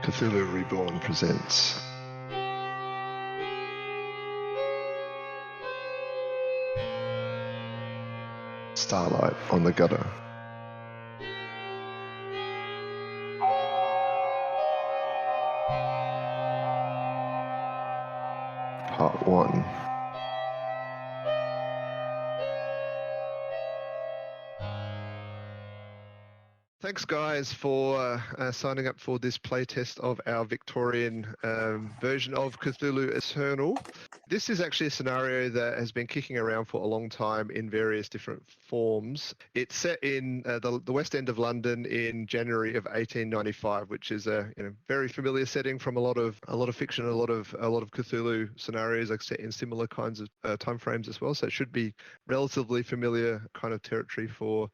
Cthulhu Reborn presents Starlight on the Gutter. Part 1. Thanks, guys, for signing up for this playtest of our Victorian version of Cthulhu Eternal. This is actually a scenario that has been kicking around for a long time in various different forms. It's set in the West End of London in January of 1895, which is a very familiar setting from a lot of fiction, a lot of Cthulhu scenarios, like set in similar kinds of timeframes as well. So it should be relatively familiar kind of territory for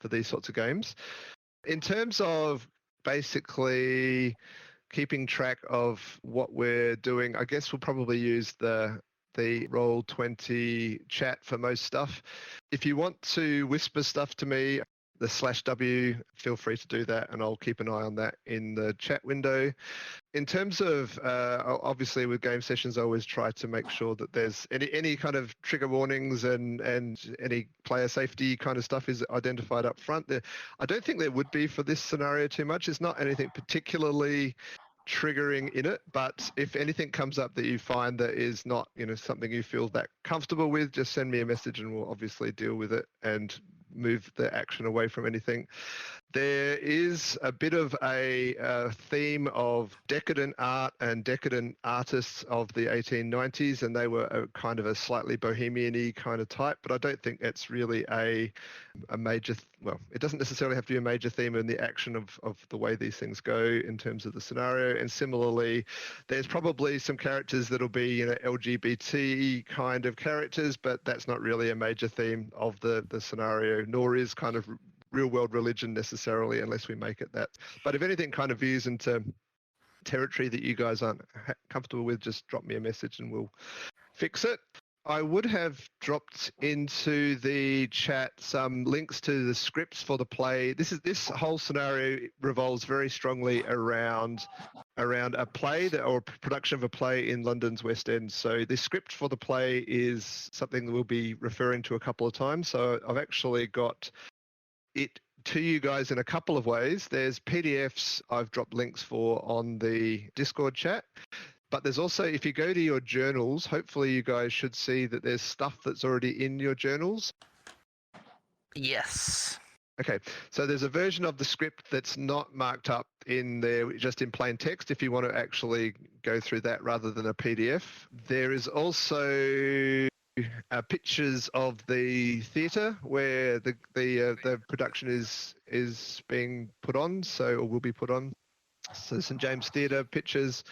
these sorts of games. In terms of basically keeping track of what we're doing, I guess we'll probably use the Roll20 chat for most stuff. If you want to whisper stuff to me, the /W, feel free to do that, and I'll keep an eye on that in the chat window. In terms of, obviously with game sessions, I always try to make sure that there's any kind of trigger warnings and any player safety kind of stuff is identified up front. I don't think there would be for this scenario too much. It's not anything particularly triggering in it, but if anything comes up that you find that is not, something you feel that comfortable with, just send me a message and we'll obviously deal with it and move the action away from anything. There is a bit of a theme of decadent art and decadent artists of the 1890s, and they were a kind of a slightly bohemian-y kind of type, but I don't think it's really a major, it doesn't necessarily have to be a major theme in the action of the way these things go in terms of the scenario. And similarly, there's probably some characters that'll be, LGBT kind of characters, but that's not really a major theme of the scenario, nor is kind of real world religion necessarily, unless we make it that. But if anything kind of veers into territory that you guys aren't comfortable with, just drop me a message and we'll fix it. I would have dropped into the chat some links to the scripts for the play. This whole scenario revolves very strongly around a play or production of a play in London's West End. So the script for the play is something that we'll be referring to a couple of times. So I've actually got it to you guys in a couple of ways. There's PDFs I've dropped links for on the Discord chat, but there's also, if you go to your journals, hopefully you guys should see that there's stuff that's already in your journals. Yes. Okay, so there's a version of the script that's not marked up in there, just in plain text, if you want to actually go through that rather than a PDF. There is also pictures of the theatre where the production is being put on, or will be put on. So St James Theatre pictures.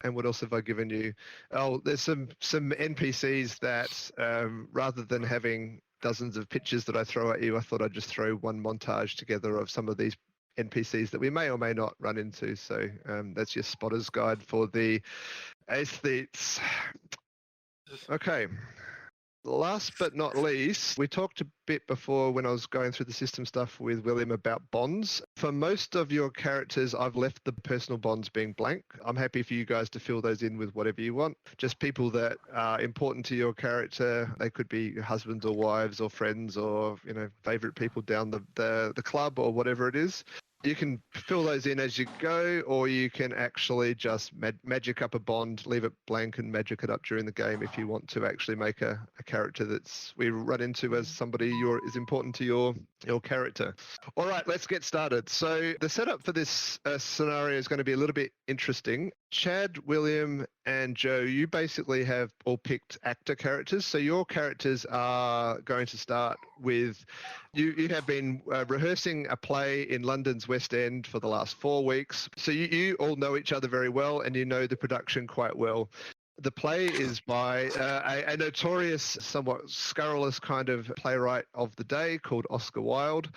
And what else have I given you? Oh, there's some NPCs that rather than having dozens of pictures that I throw at you, I thought I'd just throw one montage together of some of these NPCs that we may or may not run into. So that's your spotter's guide for the Aesthetes. Okay. Last but not least, we talked a bit before when I was going through the system stuff with William about bonds. For most of your characters, I've left the personal bonds being blank. I'm happy for you guys to fill those in with whatever you want. Just people that are important to your character. They could be husbands or wives or friends or, favourite people down the club or whatever it is. You can fill those in as you go, or you can actually just magic up a bond, leave it blank and magic it up during the game if you want to actually make a character we run into as somebody is important to your character. All right, let's get started. So the setup for this scenario is going to be a little bit interesting. Chad, William, and Joe, you basically have all picked actor characters. So your characters are going to start with, you have been rehearsing a play in London's West End for the last 4 weeks. So you all know each other very well and you know the production quite well. The play is by a notorious, somewhat scurrilous kind of playwright of the day called Oscar Wilde.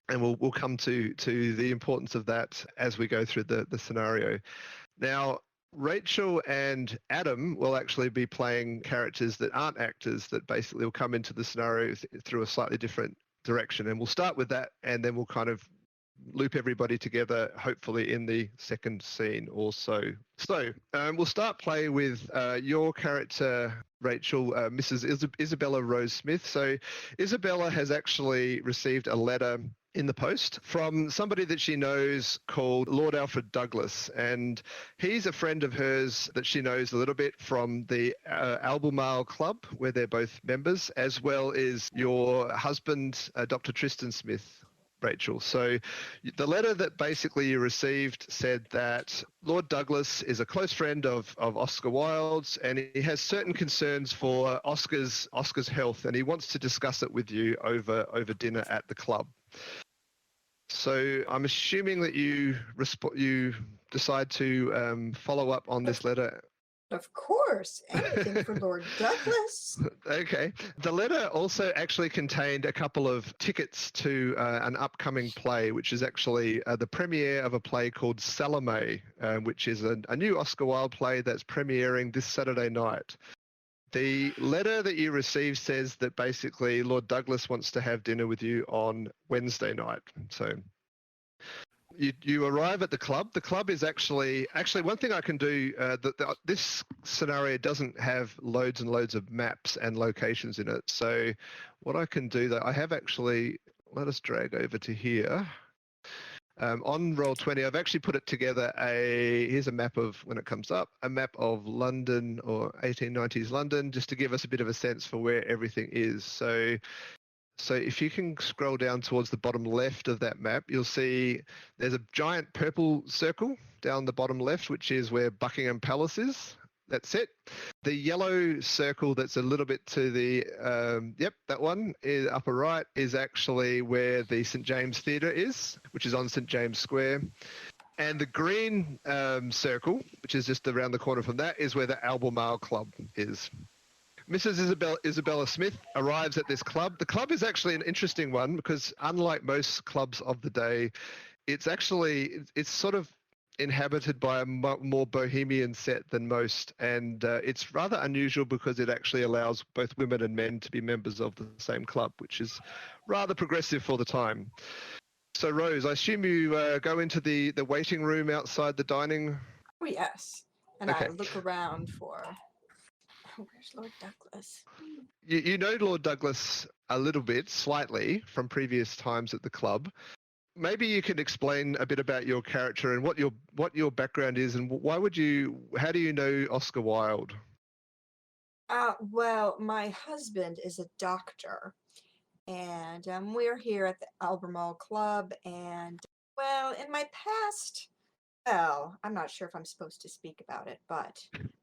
And we'll come to the importance of that as we go through the scenario. Now, Rachel and Adam will actually be playing characters that aren't actors, that basically will come into the scenario through a slightly different direction. And we'll start with that, and then we'll kind of loop everybody together, hopefully in the second scene also. So we'll start play with your character, Rachel, Mrs. Isabella Rose Smith. So Isabella has actually received a letter in the post from somebody that she knows called Lord Alfred Douglas, and he's a friend of hers that she knows a little bit from the Albemarle Club, where they're both members, as well as your husband, Dr. Tristan Smith, Rachel. So the letter that basically you received said that Lord Douglas is a close friend of Oscar Wilde's, and he has certain concerns for Oscar's health, and he wants to discuss it with you over dinner at the club. So I'm assuming that you decide to follow up on this letter. Of course, anything for Lord Douglas. Okay. The letter also actually contained a couple of tickets to an upcoming play, which is actually the premiere of a play called Salomé, which is a new Oscar Wilde play that's premiering this Saturday night. The letter that you received says that basically Lord Douglas wants to have dinner with you on Wednesday night. So you arrive at the club. The club is actually one thing I can do. This scenario doesn't have loads and loads of maps and locations in it. So what I can do, though, I have actually, let us drag over to here. On Roll20, I've actually put it together. Here's a map of, when it comes up, a map of London, or 1890s London, just to give us a bit of a sense for where everything is. So if you can scroll down towards the bottom left of that map, you'll see there's a giant purple circle down the bottom left, which is where Buckingham Palace is. That's it. The yellow circle that's a little bit to the, that one is upper right, is actually where the St. James Theatre is, which is on St. James Square. And the green circle, which is just around the corner from that, is where the Albemarle Club is. Mrs. Isabella Smith arrives at this club. The club is actually an interesting one because unlike most clubs of the day, it's sort of inhabited by a more bohemian set than most, and it's rather unusual because it actually allows both women and men to be members of the same club, which is rather progressive for the time. So Rose, I assume you go into the waiting room outside the dining. Oh yes, and okay. I look around for, where's Lord Douglas? You know Lord Douglas a little bit, slightly, from previous times at the club. Maybe you can explain a bit about your character and what your background is, and how do you know Oscar Wilde? Well, my husband is a doctor, and we're here at the Albemarle Club, and well, in my past, well, I'm not sure if I'm supposed to speak about it, but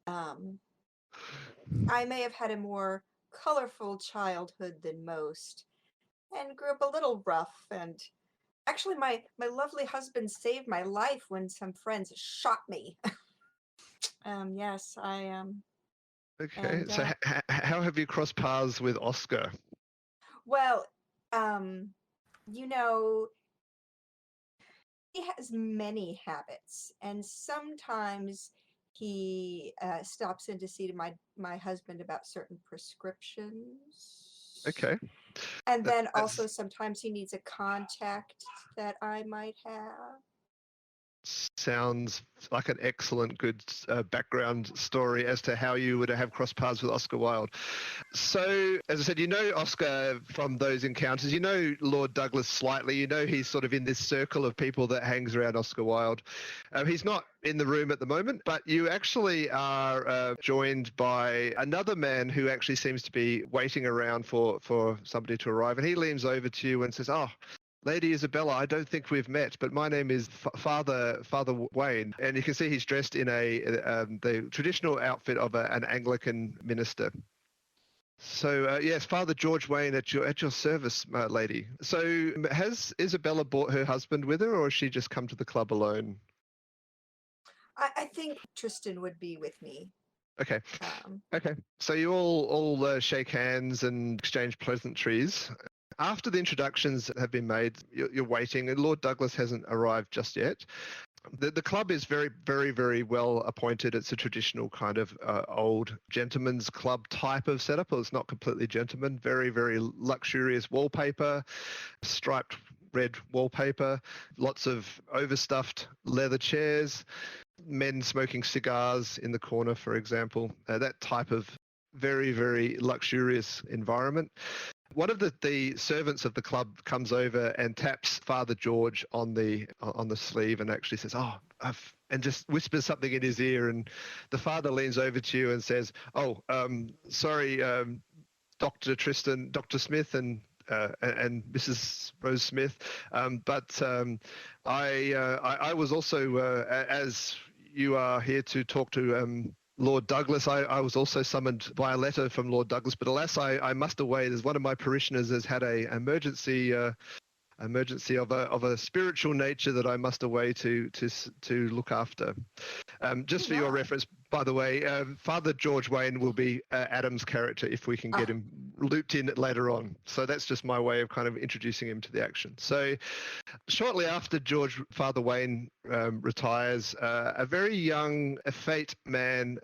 I may have had a more colorful childhood than most, and grew up a little rough, and actually, my lovely husband saved my life when some friends shot me. Yes, I am. Okay, and, so how have you crossed paths with Oscar? Well, you know, he has many habits, and sometimes he stops in to see my husband about certain prescriptions. Okay. And then also sometimes he needs a contact that I might have. Sounds like an excellent, good background story as to how you would have crossed paths with Oscar Wilde. So, as I said, you know Oscar from those encounters. You know Lord Douglas slightly. You know he's sort of in this circle of people that hangs around Oscar Wilde. He's not in the room at the moment, but you actually are joined by another man who actually seems to be waiting around for somebody to arrive. And he leans over to you and says, "Oh, Lady Isabella, I don't think we've met, but my name is Father Wayne," and you can see he's dressed in the traditional outfit of an Anglican minister. So yes, Father George Wayne at your service, lady. So has Isabella brought her husband with her, or has she just come to the club alone? I think Tristan would be with me. Okay. Okay. So you all shake hands and exchange pleasantries. After the introductions have been made, you're waiting, and Lord Douglas hasn't arrived just yet. The club is very, very, very well appointed. It's a traditional kind of old gentleman's club type of setup. Well, it's not completely gentleman. Very, very luxurious wallpaper, striped red wallpaper, lots of overstuffed leather chairs, men smoking cigars in the corner, for example, that type of very, very luxurious environment. One of the servants of the club comes over and taps Father George on the sleeve and actually says, and just whispers something in his ear. And the father leans over to you and says, sorry, Dr. Smith and Mrs. Rose Smith, but I was also, as you are here to talk to Lord Douglas, I was also summoned by a letter from Lord Douglas, but alas, I must away. There's one of my parishioners has had a emergency of a spiritual nature that I must away to look after. Just for your reference, by the way, Father George Wayne will be Adam's character if we can get him looped in later on. So that's just my way of kind of introducing him to the action. So shortly after Father Wayne retires, a very young Aesthete man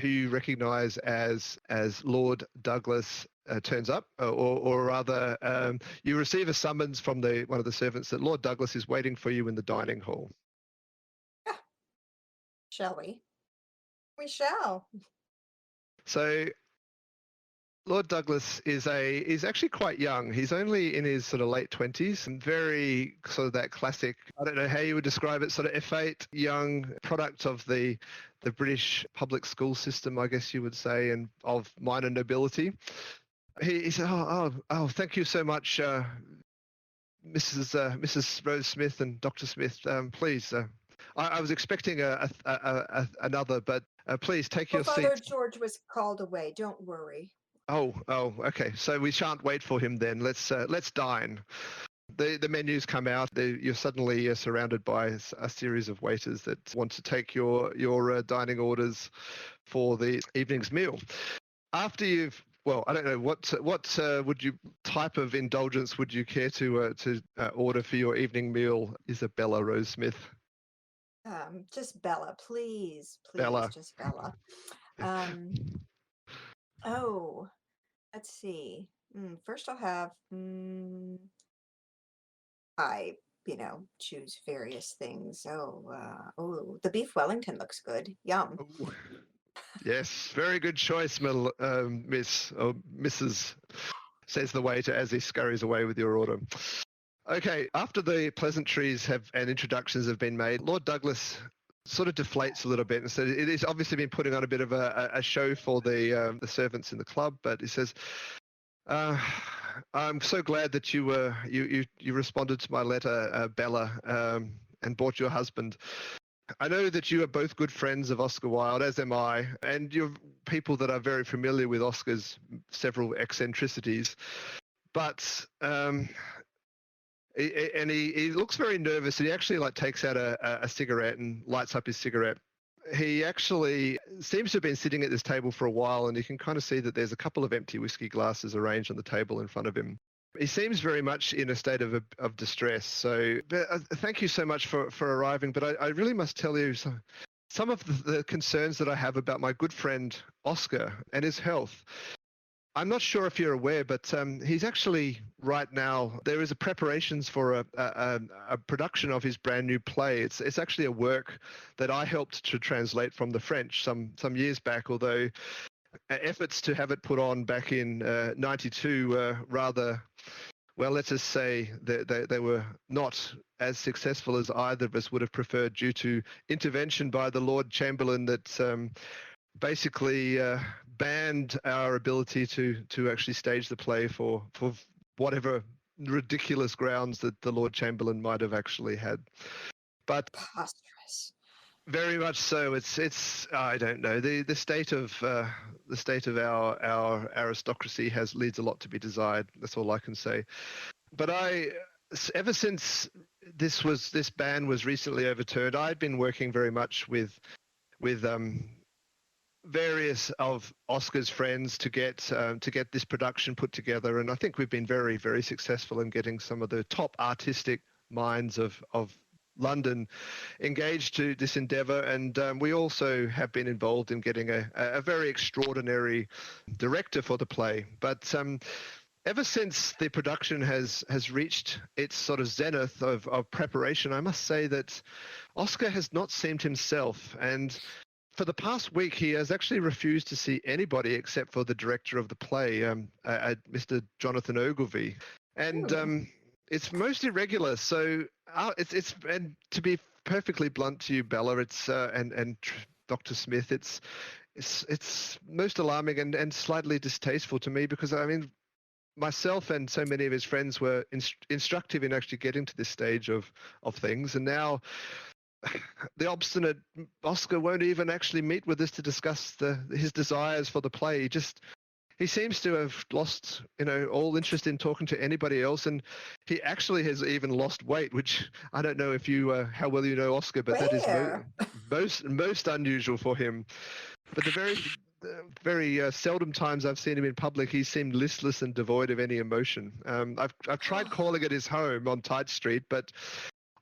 who you recognise as Lord Douglas turns up, or rather, you receive a summons from one of the servants that Lord Douglas is waiting for you in the dining hall. Shall we? We shall. So, Lord Douglas is actually quite young. He's only in his sort of late 20s, and very sort of that classic, I don't know how you would describe it, sort of Aesthete, young product of the British public school system, I guess you would say, and of minor nobility. He said, thank you so much, Mrs. Rose Smith and Dr. Smith. Please, I was expecting another, but please take your seat. Father George was called away. Don't worry. Oh, okay. So we shan't wait for him then. Let's dine. The menus come out. You're suddenly surrounded by a series of waiters that want to take your dining orders for the evening's meal. After you've I don't know what type of indulgence would you care to order for your evening meal, Isabella Rose Smith? Just Bella, please, Bella. Just Bella. Let's see. First, I'll have. I choose various things. The beef Wellington looks good. Yum. Oh. Yes, very good choice, Miss or Mrs. says the waiter as he scurries away with your order. Okay, after the pleasantries and introductions have been made, Lord Douglas sort of deflates a little bit and says it has obviously been putting on a bit of a show for the servants in the club, but he says, I'm so glad that you responded to my letter, Bella, and brought your husband. I know that you are both good friends of Oscar Wilde, as am I, and you're people that are very familiar with Oscar's several eccentricities. But he looks very nervous, and he actually takes out a cigarette and lights up his cigarette. He actually seems to have been sitting at this table for a while, and you can kind of see that there's a couple of empty whiskey glasses arranged on the table in front of him. He seems very much in a state of distress. So thank you so much for arriving. But I really must tell you some of the concerns that I have about my good friend Oscar and his health. I'm not sure if you're aware, but he's actually right now, there is a preparations for a production of his brand new play. It's actually a work that I helped to translate from the French some years back, although efforts to have it put on back in 92 were rather, well, let's just say they were not as successful as either of us would have preferred, due to intervention by the Lord Chamberlain that basically banned our ability to actually stage the play for whatever ridiculous grounds that the Lord Chamberlain might have actually had. But preposterous. Very much so. It's I don't know, the state of our aristocracy leaves a lot to be desired. That's all I can say. But ever since this ban was recently overturned, I've been working very much with various of Oscar's friends to get this production put together, and I think we've been very, very successful in getting some of the top artistic minds of London engaged to this endeavour, and we also have been involved in getting a very extraordinary director for the play. But ever since the production has reached its sort of zenith of preparation, I must say that Oscar has not seemed himself. And for the past week, he has actually refused to see anybody except for the director of the play, Mr. Jonathan Ogilvie. And it's most irregular. So it's and to be perfectly blunt to you, Bella, it's and Dr. Smith, it's most alarming and slightly distasteful to me, because I mean, myself and so many of his friends were instructive in actually getting to this stage of things, and now the obstinate Oscar won't even actually meet with us to discuss his desires for the play. He seems to have lost, all interest in talking to anybody else, and he actually has even lost weight, which I don't know if you how well you know Oscar, but that is most unusual for him. But the very seldom times I've seen him in public, he seemed listless and devoid of any emotion. I've tried calling at his home on Tite Street, but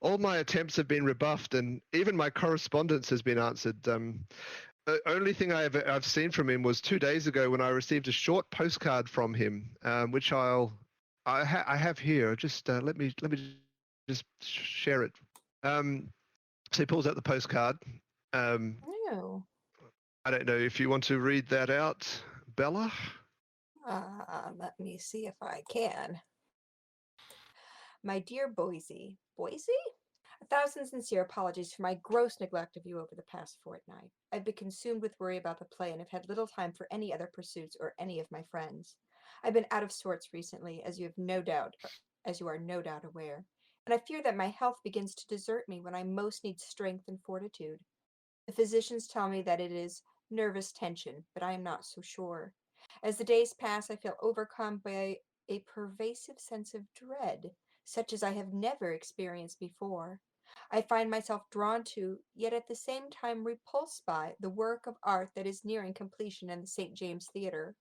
all my attempts have been rebuffed, and even my correspondence has been answered. The only thing I've seen from him was 2 days ago when I received a short postcard from him, which I have here. Just let me just share it. So he pulls out the postcard. No. I don't know if you want to read that out, Bella. Let me see if I can. My dear Boise. Boise? 1,000 sincere apologies for my gross neglect of you over the past fortnight. I've been consumed with worry about the play and have had little time for any other pursuits or any of my friends. I've been out of sorts recently, as you are no doubt aware, and I fear that my health begins to desert me when I most need strength and fortitude. The physicians tell me that it is nervous tension, but I am not so sure. As the days pass, I feel overcome by a pervasive sense of dread, such as I have never experienced before. I find myself drawn to, yet at the same time repulsed by, the work of art that is nearing completion in the St. James Theatre.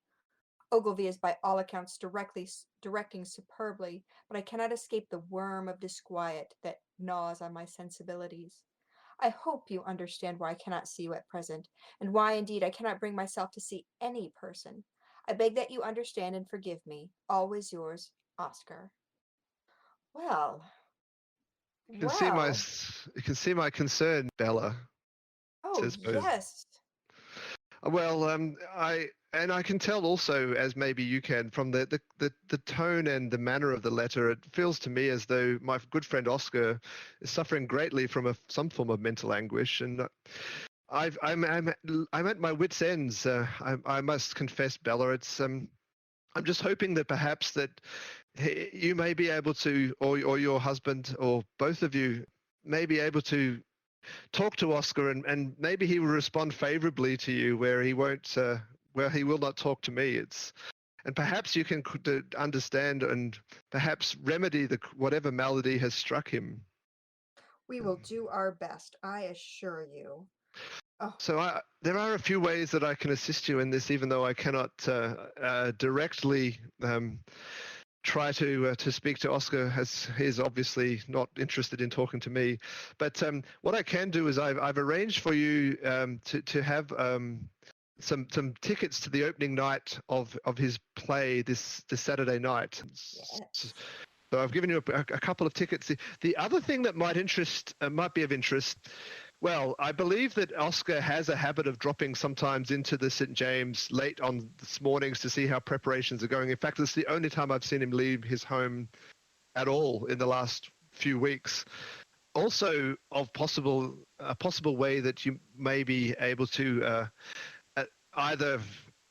Ogilvy is by all accounts directing superbly, but I cannot escape the worm of disquiet that gnaws on my sensibilities. I hope you understand why I cannot see you at present, and why indeed I cannot bring myself to see any person. I beg that you understand and forgive me. Always yours, Oscar. Well, You can see my well. you can see my concern, Bella. Oh, Says Bose. yes. Well, I can tell also, as maybe you can, from the tone and the manner of the letter, it feels to me as though my good friend Oscar is suffering greatly from some form of mental anguish, and I'm at my wits' ends. I must confess, Bella. I'm just hoping that perhaps that you may be able to, or your husband, or both of you may be able to talk to Oscar, and maybe he will respond favorably to you, where he will not talk to me. And perhaps you can understand and perhaps remedy whatever malady has struck him. We will do our best, I assure you. Oh. So there are a few ways that I can assist you in this, even though I cannot directly try to speak to Oscar, as he's obviously not interested in talking to me. But what I can do is I've arranged for you to have some tickets to the opening night of his play this Saturday night. Yes. So I've given you a couple of tickets. The other thing that might be of interest. Well, I believe that Oscar has a habit of dropping sometimes into the St. James late on this mornings to see how preparations are going. In fact, it's the only time I've seen him leave his home at all in the last few weeks. Also, a possible way that you may be able to either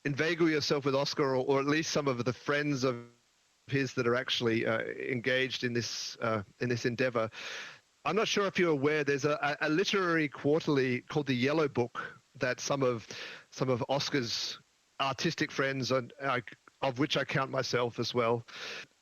inveigle yourself with Oscar, or at least some of the friends of his that are actually engaged in this endeavor. I'm not sure if you're aware, there's a literary quarterly called the Yellow Book that some of Oscar's artistic friends, of which I count myself as well,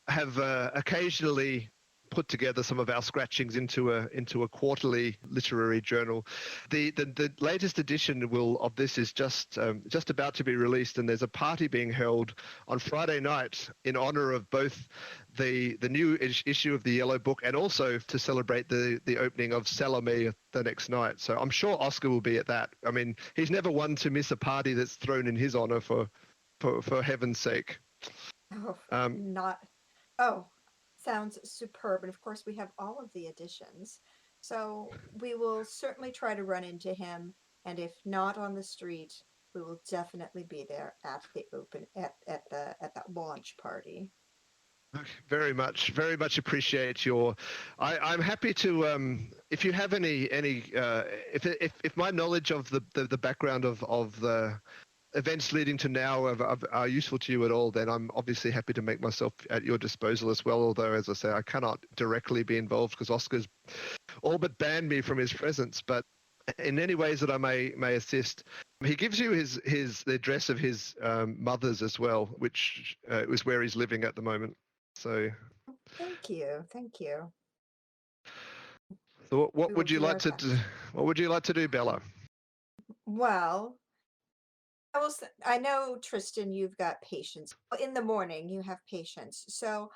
have occasionally put together some of our scratchings into a quarterly literary journal. The latest edition of this is just about to be released, and there's a party being held on Friday night in honor of both the new issue of the Yellow Book, and also to celebrate the opening of Salomé the next night. So I'm sure Oscar will be at that. I mean, he's never one to miss a party that's thrown in his honor, for heaven's sake. Oh, Um, not. Oh, sounds superb. And of course, we have all of the additions. So we will certainly try to run into him. And if not on the street, we will definitely be there at the open at that launch party. very much appreciate your. I'm happy to. If you have if my knowledge of the background of the events leading to now are useful to you at all, then I'm obviously happy to make myself at your disposal as well. Although, as I say, I cannot directly be involved because Oscar's all but banned me from his presence. But in any ways that I may assist, he gives you the address of his mother's as well, which is where he's living at the moment. So, Thank you. Thank you. what We will would you do like our to do? best. What would you like to do, Bella? Well, I know, Tristan, you've got patience. In the morning, you have patience. So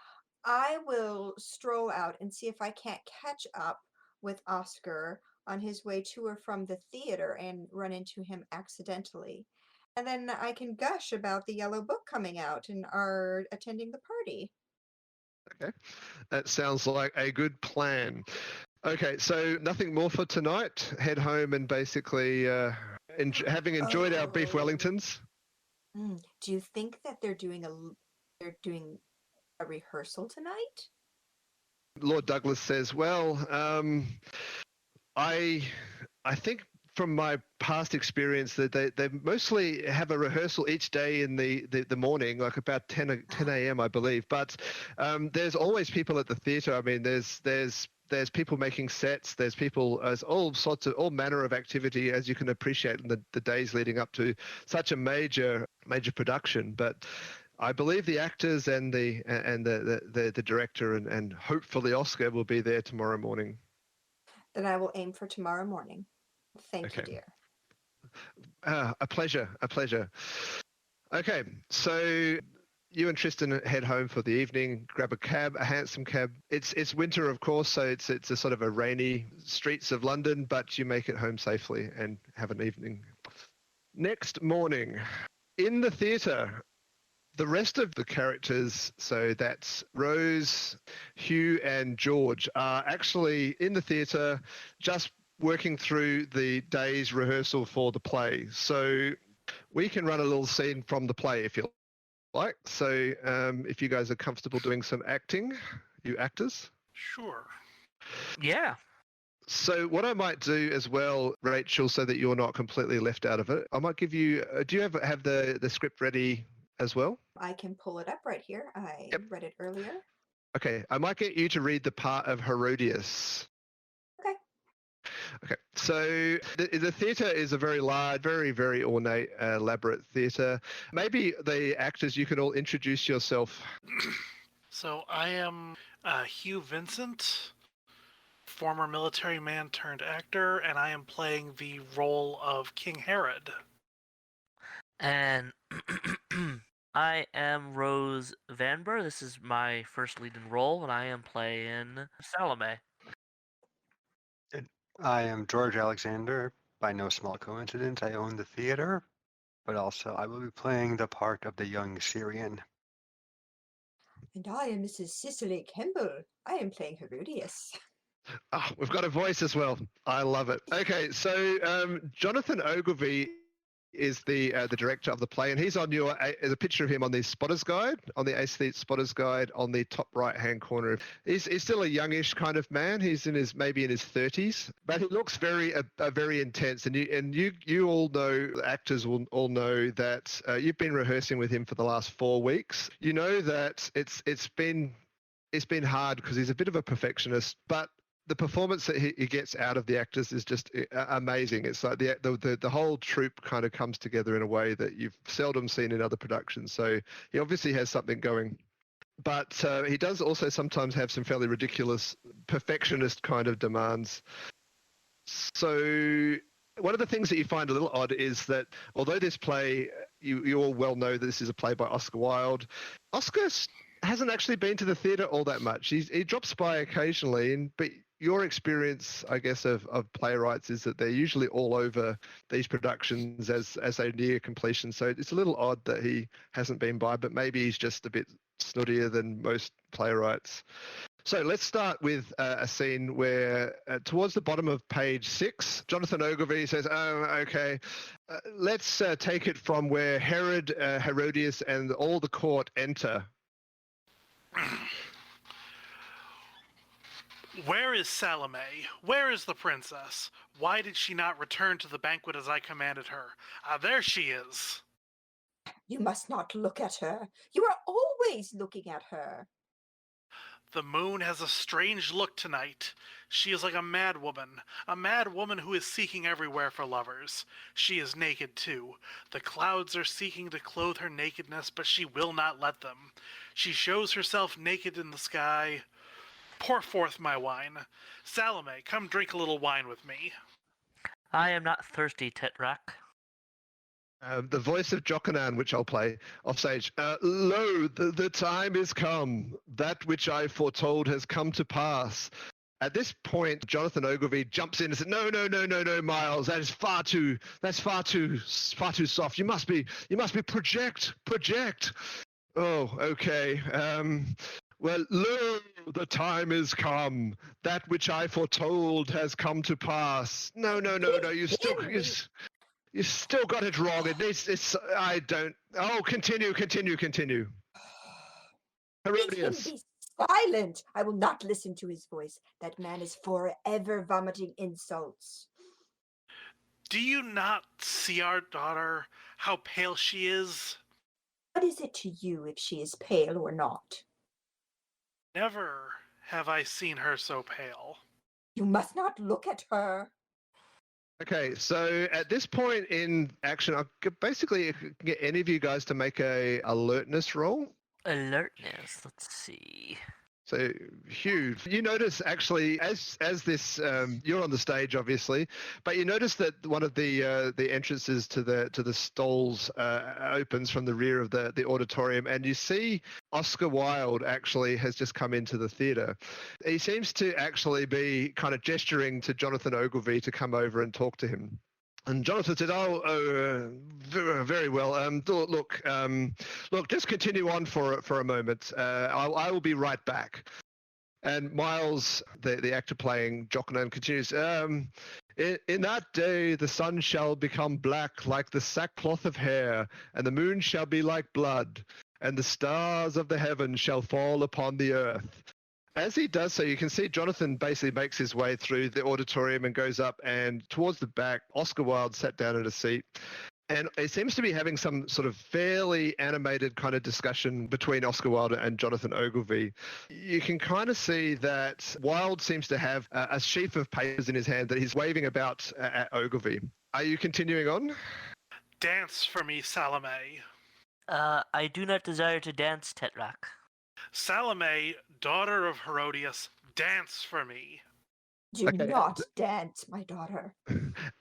I will stroll out and see if I can't catch up with Oscar on his way to or from the theater and run into him accidentally. And then I can gush about the yellow book coming out and our attending the party. Okay, that sounds like a good plan. Okay, so nothing more for tonight. Head home and basically, having enjoyed our beef Oh. Wellingtons. Do you think that they're doing a rehearsal tonight? Lord Douglas says, "Well, I I think from my past experience that they mostly have a rehearsal each day in the morning, like about 10 a.m. I believe. But there's always people at the theatre. I mean, there's people making sets. There's people, there's all manner of activity, as you can appreciate in the days leading up to such a major production. But I believe the actors and the director and hopefully Oscar will be there tomorrow morning." Then I will aim for tomorrow morning. Thank you, Okay. dear. A pleasure, a pleasure. Okay, so you and Tristan head home for the evening, grab a cab, a hansom cab. It's winter, of course, so it's a sort of a rainy streets of London, but you make it home safely and have an evening. Next morning, in the theatre, the rest of the characters, so that's Rose, Hugh, and George, are actually in the theatre just working through the day's rehearsal for the play. So we can run a little scene from the play if you like. So if you guys are comfortable doing some acting, you actors. Sure. Yeah. So what I might do as well, Rachel, so that you're not completely left out of it, I might give you, do you have the script ready as well? I can pull it up right here. I Yep. read it earlier. Okay, I might get you to read the part of Herodias. Okay. Okay, so the theatre is a very large, very ornate, elaborate theatre. Maybe the actors, you can all introduce yourself. So I am Hugh Vincent, former military man turned actor, and I am playing the role of King Herod. And I am Rose Vanber. This is my first leading role, and I am playing Salomé. I am George Alexander. By no small coincidence, I own the theater, but also I will be playing the part of the young Syrian. And I am Mrs. Cicely Kemble. I am playing Herodias. Oh, we've got a voice as well. I love it. Okay, so Jonathan Ogilvy is the director of the play, and he's on there's a picture of him on the Spotter's Guide, on the Aesthete Spotter's Guide on the top right-hand corner. He's still a youngish kind of man. He's maybe in his 30s, but he looks very intense. And you all know, the actors will all know that you've been rehearsing with him for the last 4 weeks. You know that it's been hard because he's a bit of a perfectionist, but the performance that he gets out of the actors is just amazing. It's like the whole troupe kind of comes together in a way that you've seldom seen in other productions. So he obviously has something going. But he does also sometimes have some fairly ridiculous perfectionist kind of demands. So one of the things that you find a little odd is that although this play, you all well know that this is a play by Oscar Wilde, Oscar hasn't actually been to the theatre all that much. He drops by occasionally, but your experience, I guess, of playwrights is that they're usually all over these productions as they near completion. So it's a little odd that he hasn't been by, but maybe he's just a bit snottier than most playwrights. So let's start with a scene where towards the bottom of page 6, Jonathan Ogilvy says, oh, okay, let's take it from where Herod, Herodias, and all the court enter. Where is Salomé? Where is the princess? Why did she not return to the banquet as I commanded her? Ah, there she is. You must not look at her. You are always looking at her. The moon has a strange look tonight. She is like a mad woman who is seeking everywhere for lovers. She is naked too. The clouds are seeking to clothe her nakedness, but she will not let them. She shows herself naked in the sky. Pour forth my wine. Salomé, come drink a little wine with me. I am not thirsty, Tetrak. The voice of Jokanan, which I'll play off stage. Lo, the time is come. That which I foretold has come to pass. At this point, Jonathan Ogilvy jumps in and says, "No, Miles. That's far too soft. You must be project. Oh, okay. Well, lo, the time is come. That which I foretold has come to pass. No. You still got it wrong. I don't. Oh, continue. Herodias. Be silent. I will not listen to his voice. That man is forever vomiting insults. Do you not see our daughter, how pale she is? What is it to you if she is pale or not? Never have I seen her so pale. You must not look at her. Okay, so at this point in action, I could basically get any of you guys to make a alertness roll. Alertness, let's see. So Hugh, you notice actually as this you're on the stage obviously, but you notice that one of the entrances to the stalls opens from the rear of the auditorium, and you see Oscar Wilde actually has just come into the theatre. He seems to actually be kind of gesturing to Jonathan Ogilvy to come over and talk to him. And Jonathan said, very well. Look, just continue on for a moment. I will be right back. And Miles, the actor playing Jokanan, continues, in that day the sun shall become black like the sackcloth of hair, and the moon shall be like blood, and the stars of the heaven shall fall upon the earth. As he does so, you can see Jonathan basically makes his way through the auditorium and goes up, and towards the back, Oscar Wilde sat down at a seat. And it seems to be having some sort of fairly animated kind of discussion between Oscar Wilde and Jonathan Ogilvy. You can kind of see that Wilde seems to have a sheaf of papers in his hand that he's waving about at Ogilvy. Are you continuing on? Dance for me, Salomé. I do not desire to dance, Tetrak. Salomé, daughter of Herodias, dance for me. Do not dance, my daughter.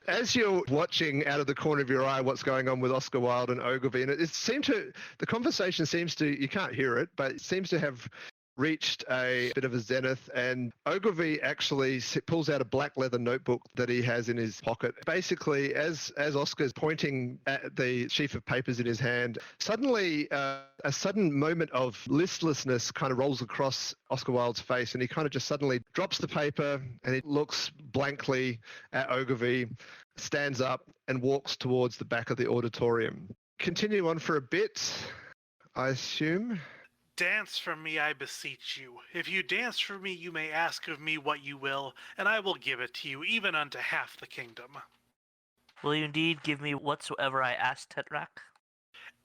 As you're watching out of the corner of your eye what's going on with Oscar Wilde and Ogilvy, and the conversation seems to, you can't hear it, but it seems to have reached a bit of a zenith, and Ogilvy actually pulls out a black leather notebook that he has in his pocket. Basically, as Oscar's pointing at the sheaf of papers in his hand, suddenly a sudden moment of listlessness kind of rolls across Oscar Wilde's face, and he kind of just suddenly drops the paper and he looks blankly at Ogilvy, stands up and walks towards the back of the auditorium. Continue on for a bit, I assume. Dance for me, I beseech you. If you dance for me, you may ask of me what you will, and I will give it to you, even unto half the kingdom. Will you indeed give me whatsoever I ask, Tetrak?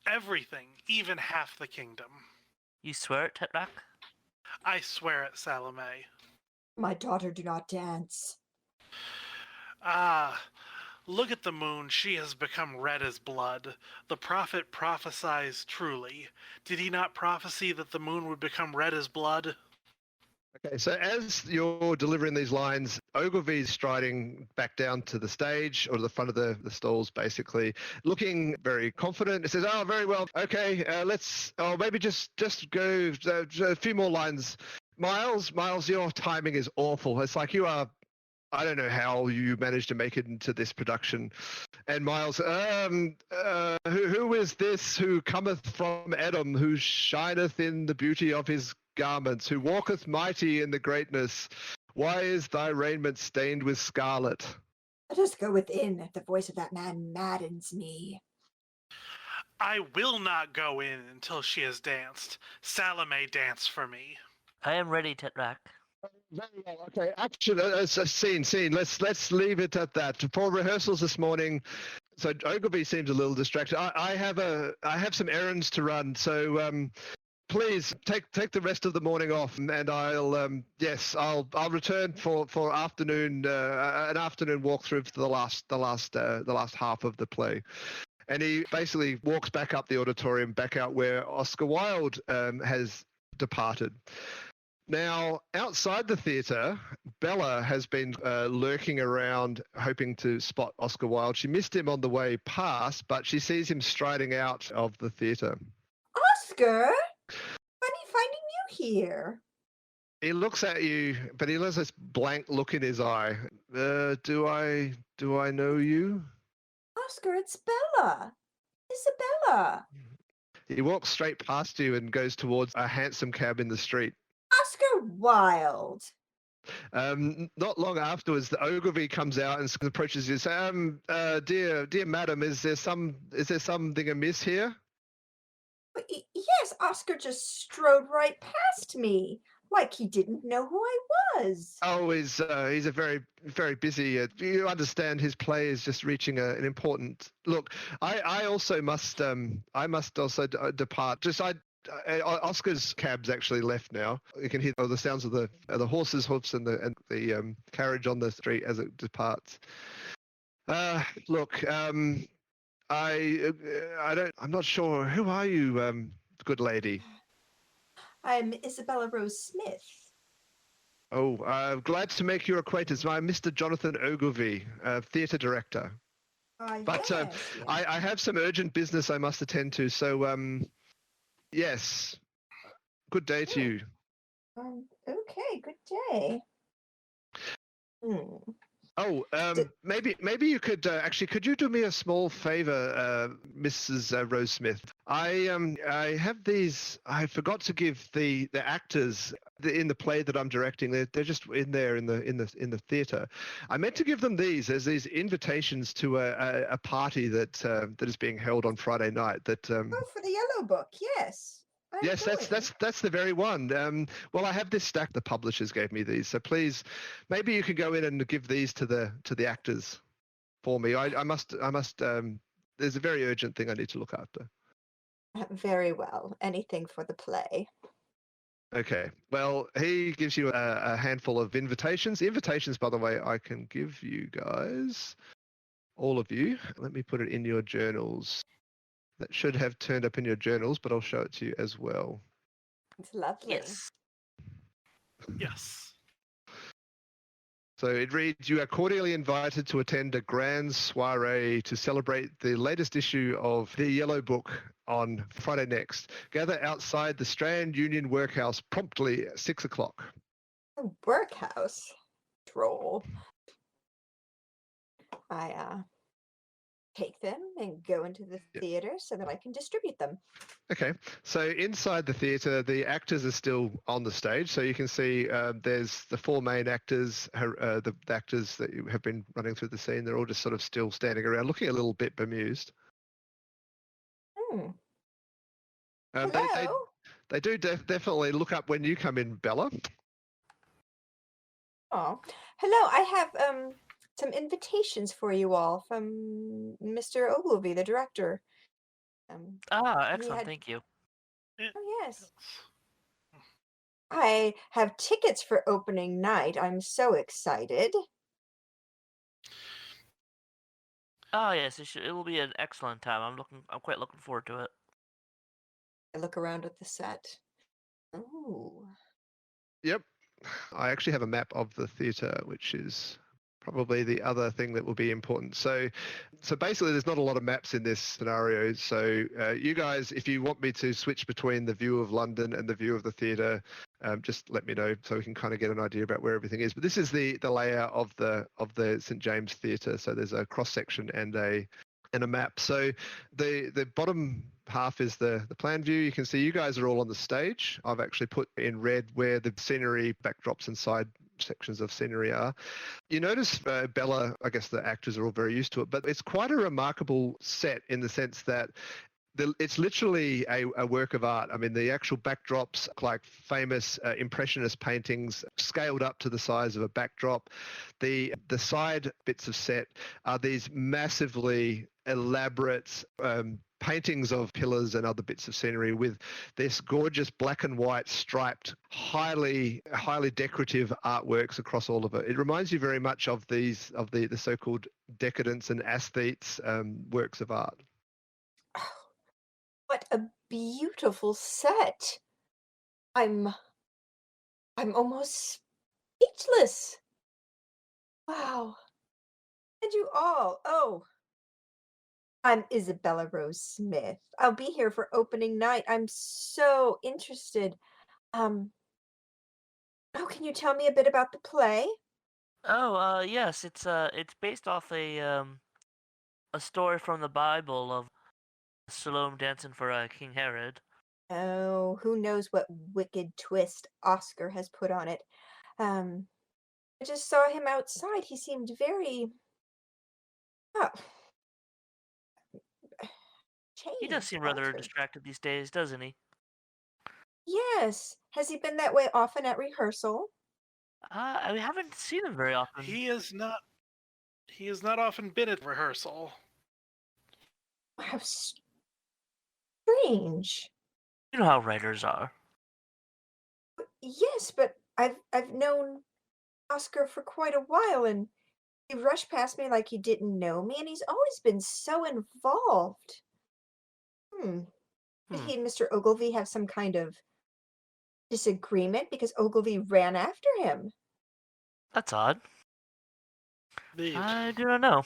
Everything, even half the kingdom. You swear it, Tetrak? I swear it, Salomé. My daughter, do not dance. Ah, look at the moon. She has become red as blood. The prophet prophesies truly. Did he not prophesy that the moon would become red as blood? Okay, so as you're delivering these lines, Ogilvy's striding back down to the stage, or to the front of the stalls, basically, looking very confident. He says, "Oh, very well. Okay, let's maybe just go a few more lines Miles, your timing is awful. It's like you are. I don't know how you managed to make it into this production. And Miles, who is this who cometh from Edom, who shineth in the beauty of his garments, who walketh mighty in the greatness? Why is thy raiment stained with scarlet? Let us go within. The voice of that man maddens me. I will not go in until she has danced. Salome dance for me. I am ready, Tetrak. Very well. Okay, action. Scene. Let's leave it at that. For rehearsals this morning, so Ogilvy seems a little distracted. I have some errands to run, so please take the rest of the morning off, and I'll return for afternoon an afternoon walkthrough for the last half of the play. And he basically walks back up the auditorium, back out where Oscar Wilde has departed. Now, outside the theatre, Bella has been lurking around, hoping to spot Oscar Wilde. She missed him on the way past, but she sees him striding out of the theatre. Oscar? Funny finding you here. He looks at you, but he has this blank look in his eye. Do I know you? Oscar, it's Bella. Isabella. He walks straight past you and goes towards a hansom cab in the street. Oscar Wilde. Not long afterwards, the Ogilvy comes out and approaches you. Says, dear madam, is there something amiss here? Yes, Oscar just strode right past me, like he didn't know who I was. Oh, he's a very, very busy. You understand his play is just reaching an important. Look, I also must depart. Oscar's cab's actually left now. You can hear the sounds of the horses' hoofs and the carriage on the street as it departs. Look, I'm not sure. Who are you, good lady? I'm Isabella Rose Smith. Oh, glad to make your acquaintance. I'm Mr. Jonathan Ogilvy, theatre director. But Yes. I have some urgent business I must attend to. So, yes. Good day to you. Okay, good day. Oh, maybe you could actually. Could you do me a small favor, Mrs. Rose Smith? I have these. I forgot to give the actors in the play that I'm directing. They're just in there in the theatre. I meant to give them these as these invitations to a party that is being held on Friday night. Oh, for the Yellow Book, yes. Yes, that's the very one. Well, I have this stack. The publishers gave me these, so please, maybe you could go in and give these to the actors for me. I must. There's a very urgent thing I need to look after. Very well. Anything for the play. Okay. Well, he gives you a handful of invitations. The invitations, by the way, I can give you guys, all of you. Let me put it in your journals. That should have turned up in your journals, but I'll show it to you as well. It's lovely. Yes. Yes. So it reads, you are cordially invited to attend a grand soiree to celebrate the latest issue of the Yellow Book on Friday next. Gather outside the Strand Union Workhouse promptly at 6 o'clock. A workhouse. Troll. I take them and go into the theater so that I can distribute them. Okay, so inside the theatre, the actors are still on the stage. So you can see there's the four main actors, the actors that have been running through the scene. They're all just sort of still standing around, looking a little bit bemused. Hello? They do definitely look up when you come in, Bella. Oh, hello. I have some invitations for you all from Mr. Ogilvy, the director. Excellent. Thank you. Oh, yes. I have tickets for opening night. I'm so excited. Oh yes, it will be an excellent time. I'm quite looking forward to it. I look around at the set. Oh. Yep. I actually have a map of the theatre, which is probably the other thing that will be important. So basically there's not a lot of maps in this scenario. So you guys, if you want me to switch between the view of London and the view of the theatre, just let me know so we can kind of get an idea about where everything is. But this is the layout of the St James Theatre. So there's a cross section and a map. So the bottom half is the plan view. You can see you guys are all on the stage. I've actually put in red where the scenery backdrops and side sections of scenery are. You notice Bella, I guess the actors are all very used to it, but it's quite a remarkable set in the sense that it's literally a work of art. I mean, the actual backdrops, like famous impressionist paintings, scaled up to the size of a backdrop. The side bits of set are these massively elaborate paintings of pillars and other bits of scenery with this gorgeous black and white striped, highly decorative artworks across all of it. It reminds you very much of the so-called decadence and aesthetes works of art. What a beautiful set. I'm almost speechless. Wow. And you all. Oh. I'm Isabella Rose Smith. I'll be here for opening night. I'm so interested. Oh, can you tell me a bit about the play? Oh, yes, it's based off a story from the Bible of Salome dancing for King Herod. Oh, who knows what wicked twist Oscar has put on it. I just saw him outside. He seemed very oh, He does changed, seem rather altered. distracted these days, doesn't he? Yes. Has he been that way often at rehearsal? I haven't seen him very often. He has not often been at rehearsal. How strange. You know how writers are. Yes, but I've known Oscar for quite a while, and he rushed past me like he didn't know me, and he's always been so involved. Did he and Mr. Ogilvy have some kind of disagreement because Ogilvy ran after him? That's odd. Indeed. I do not know.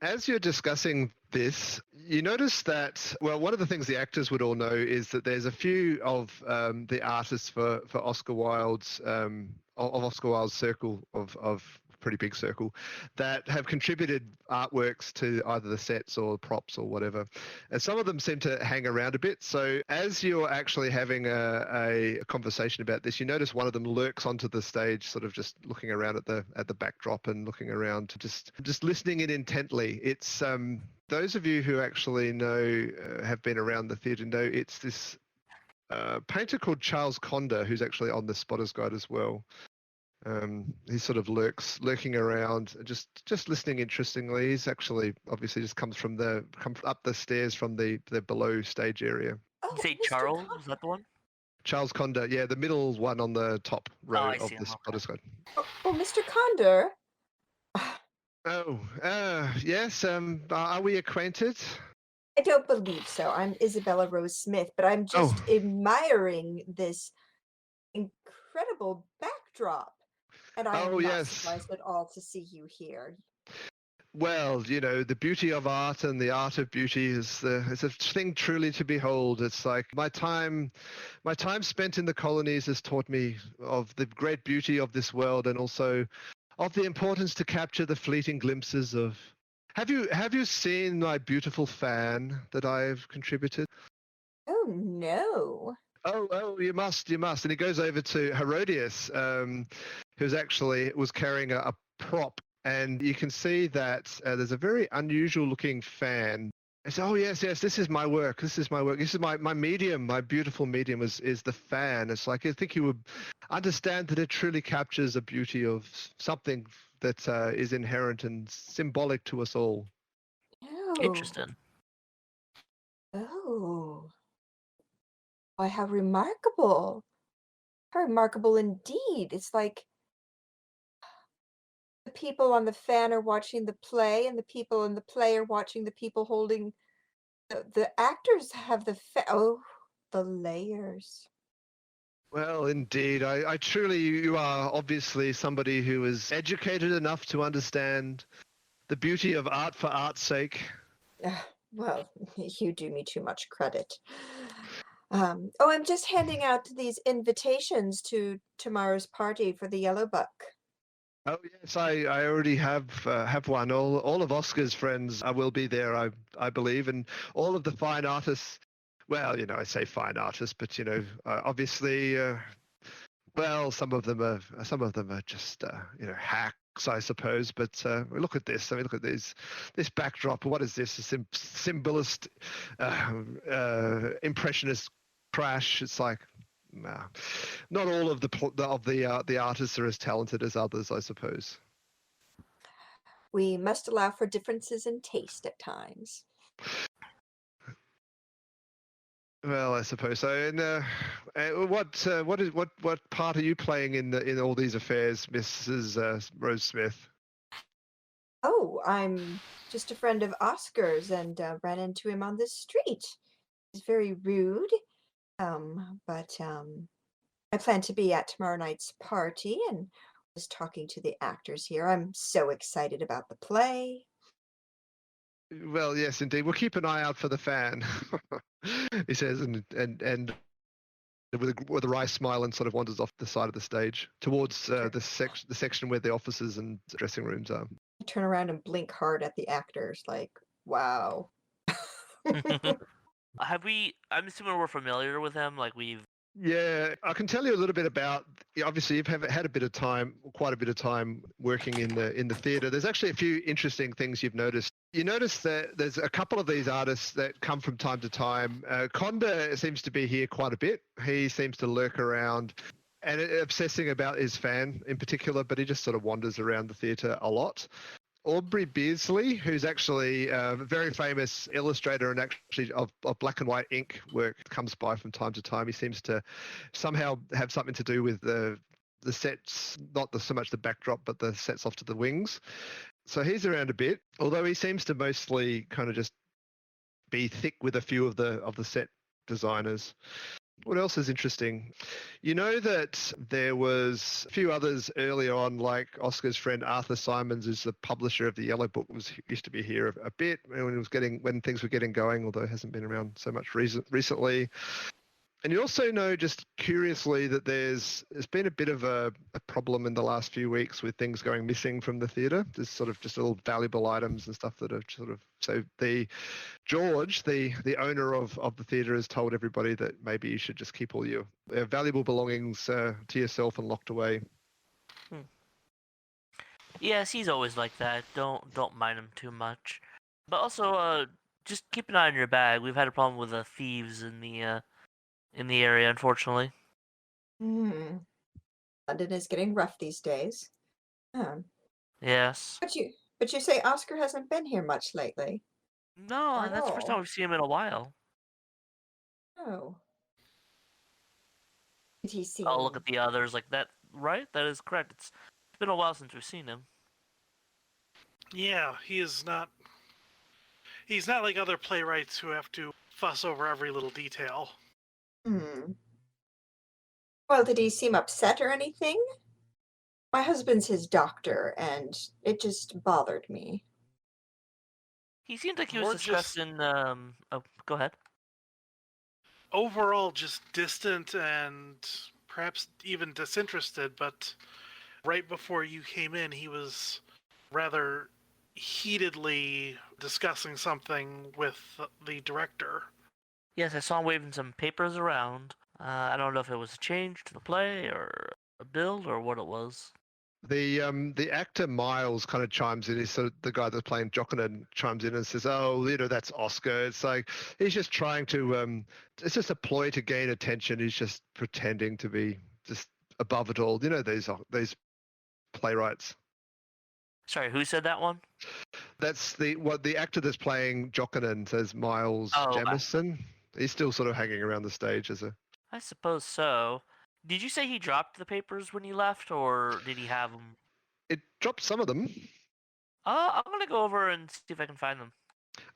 As you're discussing this, you notice that, well, one of the things the actors would all know is that there's a few of the artists for Oscar Wilde's of Oscar Wilde's circle of pretty big circle that have contributed artworks to either the sets or props or whatever. And some of them seem to hang around a bit. So as you're actually having a conversation about this, you notice one of them lurks onto the stage, sort of just looking around at the backdrop and looking around, just listening in intently. It's those of you who actually know, have been around the theatre know it's this painter called Charles Conder, who's actually on the Spotter's Guide as well. He sort of lurking around, just listening interestingly. He's actually obviously just comes up the stairs from the below stage area. Oh, You say Mr. Charles? Con- Is that the one? Charles Conder, yeah, the middle one on the top row I of see the him, okay. Spotter's Guide. Oh, Mr. Conder. Oh, yes. Are we acquainted? I don't believe so. I'm Isabella Rose Smith, but I'm just admiring this incredible backdrop. And I am not yes. surprised at all to see you here. Well, you know, the beauty of art and the art of beauty is a thing truly to behold. It's like my time spent in the colonies has taught me of the great beauty of this world and also of the importance to capture the fleeting glimpses of. Have you seen my beautiful fan that I've contributed? Oh no. Oh, you must. And he goes over to Herodias, who's actually was carrying a prop, and you can see that there's a very unusual looking fan. It's, oh yes, this is my work. This is my medium, my beautiful medium is the fan. It's like, I think you would understand that it truly captures the beauty of something that is inherent and symbolic to us all. Oh. Interesting. Oh. Why, how remarkable. How remarkable indeed. It's like the people on the fan are watching the play, and the people in the play are watching the people holding the actors have the layers. Well, indeed. I truly, you are obviously somebody who is educated enough to understand the beauty of art for art's sake. Well, you do me too much credit. I'm just handing out these invitations to tomorrow's party for the Yellow Buck. Oh yes, I already have one. All of Oscar's friends will be there, I believe, and all of the fine artists. Well, I say fine artists, but obviously, well, some of them are just hacks, I suppose. But look at this. I mean, look at this backdrop. What is this? A symbolist, impressionist crash. It's like. Nah. Not all of the artists are as talented as others, I suppose. We must allow for differences in taste at times. Well, I suppose so. And what part are you playing in all these affairs, Mrs. Rose Smith? Oh, I'm just a friend of Oscar's and ran into him on the street. He's very rude, but I plan to be at tomorrow night's party and was talking to the actors here. I'm so excited about the play. Well, yes, indeed. We'll keep an eye out for the fan. He says, and with a wry smile, and sort of wanders off the side of the stage towards the section where the offices and dressing rooms are. I turn around and blink hard at the actors, like, wow. I'm assuming we're familiar with him, like we've... Yeah, I can tell you a little bit about. Obviously, you've had a bit of time, quite a bit of time working in the theatre. There's actually a few interesting things you've noticed. You notice that there's a couple of these artists that come from time to time. Conda seems to be here quite a bit. He seems to lurk around and obsessing about his fan in particular, but he just sort of wanders around the theatre a lot. Aubrey Beardsley, who's actually a very famous illustrator and actually of black and white ink work, comes by from time to time. He seems to somehow have something to do with the sets, not so much the backdrop, but the sets off to the wings. So he's around a bit, although he seems to mostly kind of just be thick with a few of the set designers. What else is interesting? You know that there was a few others earlier on, like Oscar's friend Arthur Simons, who's the publisher of the Yellow Book, used to be here a bit when things were getting going, although it hasn't been around so much recently. And you also know, just curiously, that there's been a bit of a problem in the last few weeks with things going missing from the theatre. There's sort of just little valuable items and stuff that are sort of... So George, the owner of the theatre, has told everybody that maybe you should just keep all your valuable belongings to yourself and locked away. Yes, he's always like that. Don't mind him too much. But also, just keep an eye on your bag. We've had a problem with thieves in the area, unfortunately. London is getting rough these days. Yes. But you say Oscar hasn't been here much lately. No, and that's the first time we've seen him in a while. Oh. Did he see I'll look at the others like that. Right? That is correct. It's been a while since we've seen him. Yeah, he's not like other playwrights who have to fuss over every little detail. Well, did he seem upset or anything? My husband's his doctor, and it just bothered me. He seemed like he was discussing... Oh, go ahead. Overall, just distant and perhaps even disinterested, but right before you came in, he was rather heatedly discussing something with the director. Yes, I saw him waving some papers around. I don't know if it was a change to the play or a build or what it was. The actor Miles kind of chimes in. He's sort of the guy that's playing Jockerin chimes in and says, "Oh, that's Oscar." It's like he's just trying to. It's just a ploy to gain attention. He's just pretending to be just above it all. These playwrights. Sorry, who said that one? That's the actor that's playing Jockerin says Miles Jamison. He's still sort of hanging around the stage as a... I suppose so. Did you say he dropped the papers when he left, or did he have them? It dropped some of them. I'm gonna go over and see if I can find them.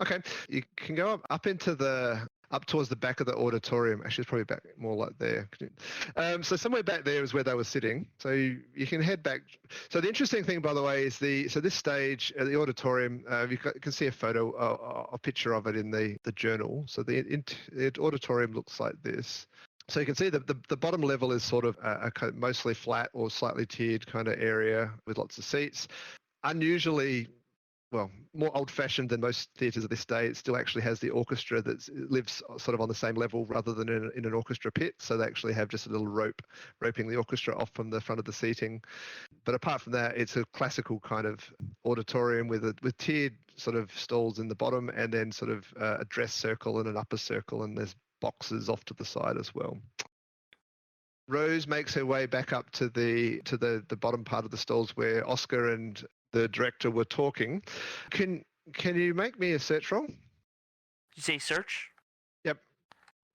Okay, you can go up into the up towards the back of the auditorium. Actually, it's probably back more like there. So somewhere back there is where they were sitting. So you can head back. So the interesting thing, by the way, is this stage at the auditorium. You can see a photo, a picture of it in the journal. So the auditorium looks like this. So you can see the bottom level is sort of a kind of mostly flat or slightly tiered kind of area with lots of seats. Unusually, well, more old-fashioned than most theatres of this day. It still actually has the orchestra that lives sort of on the same level rather than in an orchestra pit. So they actually have just a little roping the orchestra off from the front of the seating. But apart from that, it's a classical kind of auditorium with tiered sort of stalls in the bottom, and then sort of a dress circle and an upper circle, and there's boxes off to the side as well. Rose makes her way back up to the bottom part of the stalls where Oscar and the director were talking. Can you make me a search roll? You say search? Yep.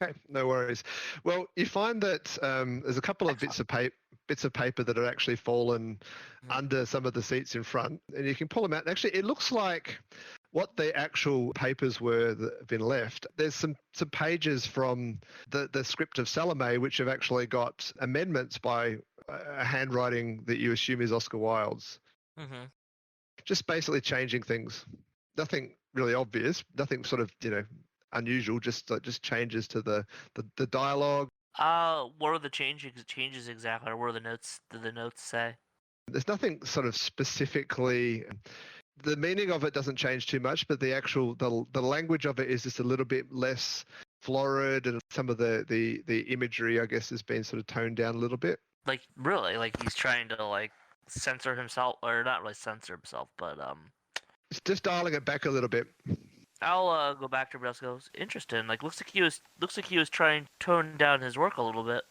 Okay, no worries. Well, you find that there's a couple of bits of paper that are actually fallen under some of the seats in front, and you can pull them out. Actually, it looks like what the actual papers were that have been left. There's some pages from the script of Salomé which have actually got amendments by a handwriting that you assume is Oscar Wilde's. Mm-hmm. Just basically changing things. Nothing really obvious. Nothing sort of unusual. Just changes to the dialogue. What are the changes exactly? Or what are the notes? Did the notes say? There's nothing sort of specifically. The meaning of it doesn't change too much, but the language of it is just a little bit less florid, and some of the imagery, I guess, has been sort of toned down a little bit. Like really, like he's trying to like censor himself, or not really censor himself, but It's just dialing it back a little bit. I'll go back to everybody else. Goes interesting. Like looks like he was trying to tone down his work a little bit.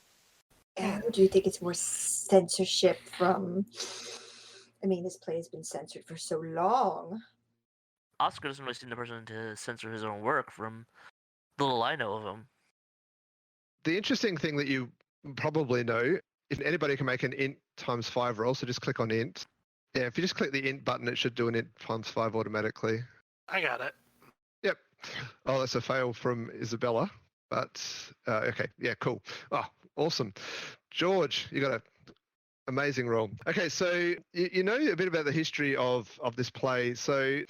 Do you think it's more censorship from? I mean, this play has been censored for so long. Oscar doesn't really seem the person to censor his own work, from the little I know of him. The interesting thing that you probably know, if anybody can make an int times 5 roll, so just click on int. Yeah, if you just click the int button, it should do an int times 5 automatically. I got it. Yep. Oh, that's a fail from Isabella. But, okay. Yeah, cool. Oh, awesome. George, you got an amazing roll. Okay, so you know a bit about the history of this play. So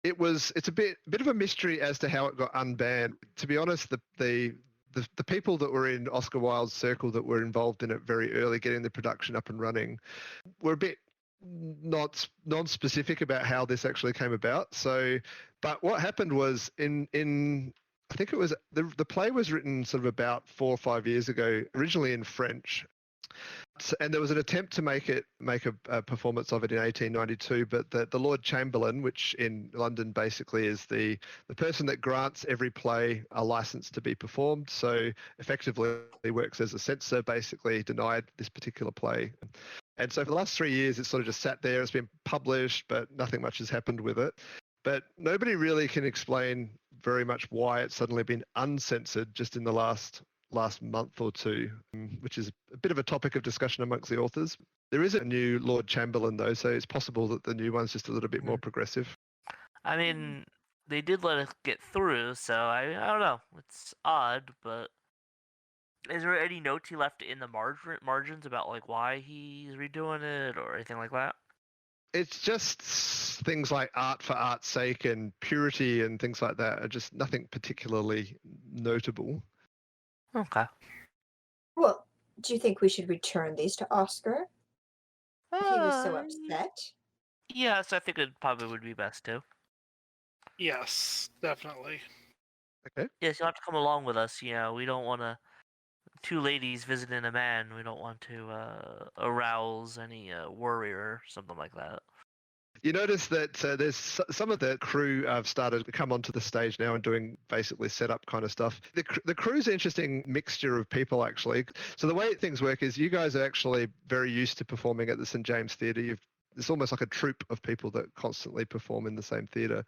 it's a bit of a mystery as to how it got unbanned. To be honest, the people that were in Oscar Wilde's circle that were involved in it very early, getting the production up and running, were a bit not non-specific about how this actually came about. So, but what happened was in I think it was the play was written sort of about 4 or 5 years ago, originally in French. And there was an attempt to make a performance of it in 1892, but the Lord Chamberlain, which in London basically is the person that grants every play a license to be performed, so effectively works as a censor, basically denied this particular play. And so for the last 3 years, it's sort of just sat there. It's been published, but nothing much has happened with it. But nobody really can explain very much why it's suddenly been uncensored just in the last month or two, which is a bit of a topic of discussion amongst the authors. There is a new Lord Chamberlain, though, so it's possible that the new one's just a little bit more progressive. I mean, they did let it get through, so I don't know. It's odd, but is there any notes he left in the margins about like why he's redoing it or anything like that? It's just things like art for art's sake and purity and things like that are just nothing particularly notable. Okay. Well, do you think we should return these to Oscar? If he was so upset. Yes, I think it probably would be best to. Yes, definitely. Okay. Yes, you'll have to come along with us. You know, we don't want to. 2 ladies visiting a man. We don't want to arouse any worry or something like that. You notice that there's some of the crew have started to come onto the stage now and doing basically setup kind of stuff. The crew's an interesting mixture of people, actually. So the way things work is you guys are actually very used to performing at the St. James Theatre. It's almost like a troupe of people that constantly perform in the same theatre.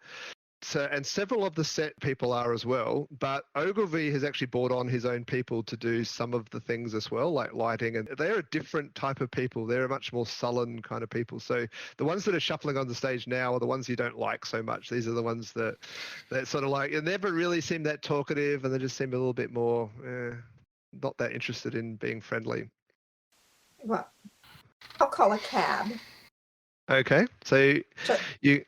and several of the set people are as well, but Ogilvy has actually brought on his own people to do some of the things as well, like lighting, and they're a different type of people. They're a much more sullen kind of people. So the ones that are shuffling on the stage now are the ones you don't like so much. These are the ones that sort of like, it never really seem that talkative, and they just seem a little bit more not that interested in being friendly. Well, I'll call a cab. Okay, so you...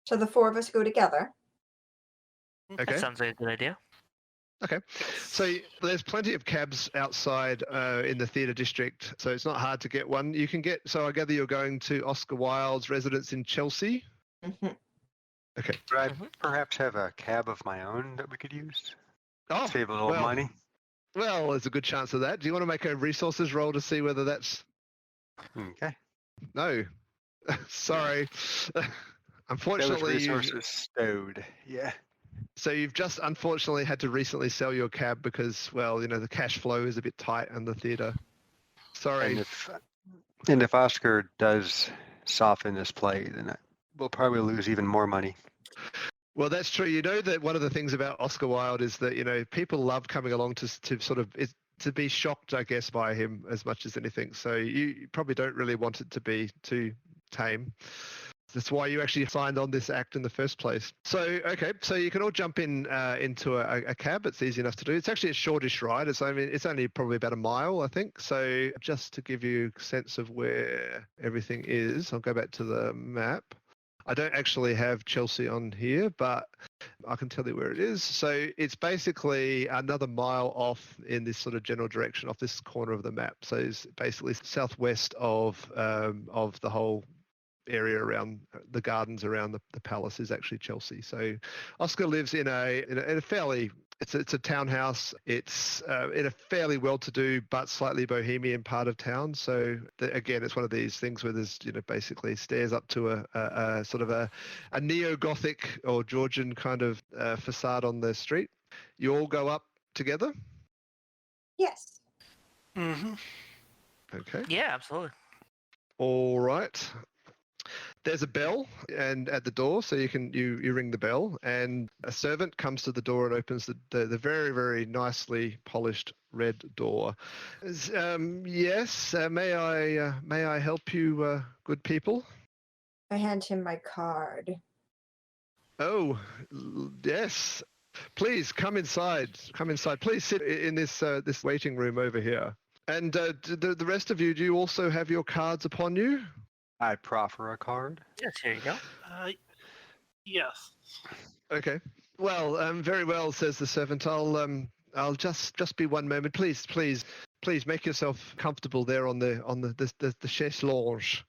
So the four of us go together. Okay. That sounds like a good idea. Okay, so there's plenty of cabs outside in the theatre district, so it's not hard to get one. You can get, so I gather you're going to Oscar Wilde's residence in Chelsea? Mm-hmm. Okay. Could I perhaps have a cab of my own that we could use? Oh, Save a little money. Well, there's a good chance of that. Do you want to make a resources roll to see whether that's... Okay. No. Sorry. Unfortunately, Those resources stowed. Yeah. So you've just unfortunately had to recently sell your cab because, well, you know, the cash flow is a bit tight in the theatre. Sorry. And if Oscar does soften this play, then we'll probably lose even more money. Well, that's true. You know that one of the things about Oscar Wilde is that, you know, people love coming along to sort of to be shocked, I guess, by him as much as anything. So you probably don't really want it to be too tame. That's why you actually signed on this act in the first place. So, okay, so you can all jump into a cab. It's easy enough to do. It's actually a shortish ride. It's only probably about a mile, I think. So just to give you a sense of where everything is, I'll go back to the map. I don't actually have Chelsea on here, but I can tell you where it is. So it's basically another mile off in this sort of general direction, off this corner of the map. So it's basically southwest of the whole area around the gardens around the palace is actually Chelsea. So Oscar lives in a fairly, it's a townhouse. It's in a fairly well-to-do but slightly bohemian part of town. So again, it's one of these things where there's, you know, basically stairs up to a sort of a neo-Gothic or Georgian kind of facade on the street. You all go up together? Yes. Mm-hmm. Okay. Yeah, absolutely. All right. There's a bell and at the door, so you ring the bell, and a servant comes to the door and opens the very, very nicely polished red door. Yes, may I help you, good people? I hand him my card. Oh, yes. Please come inside. Come inside. Please sit in this waiting room over here. And the rest of you, do you also have your cards upon you? I proffer a card. Yes, here you go. Yes. Okay. Well, very well, says the servant. I'll just be one moment, please. Make yourself comfortable there on the chaise lounge.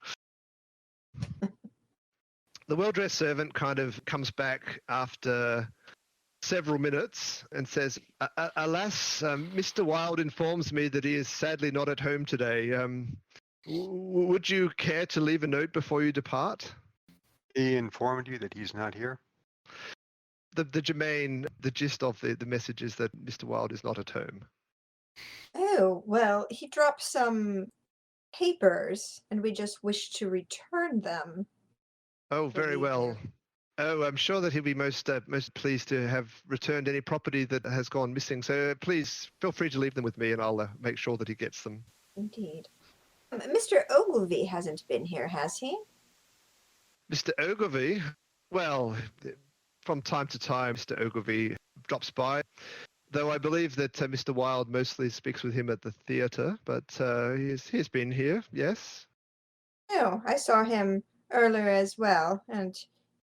The well-dressed servant kind of comes back after several minutes and says, "Alas, Mr. Wilde informs me that he is sadly not at home today. Would you care to leave a note before you depart?" He informed you that he's not here? The gist of the message is that Mr. Wilde is not at home. Oh, well, he dropped some papers, and we just wish to return them. Oh, very well. Oh, I'm sure that he'll be most pleased to have returned any property that has gone missing. So please feel free to leave them with me, and I'll make sure that he gets them. Indeed. Mr. Ogilvy hasn't been here, has he? Mr. Ogilvy? Well, from time to time, Mr. Ogilvy drops by, though I believe that Mr. Wilde mostly speaks with him at the theatre, but he's been here, yes? No, I saw him earlier as well, and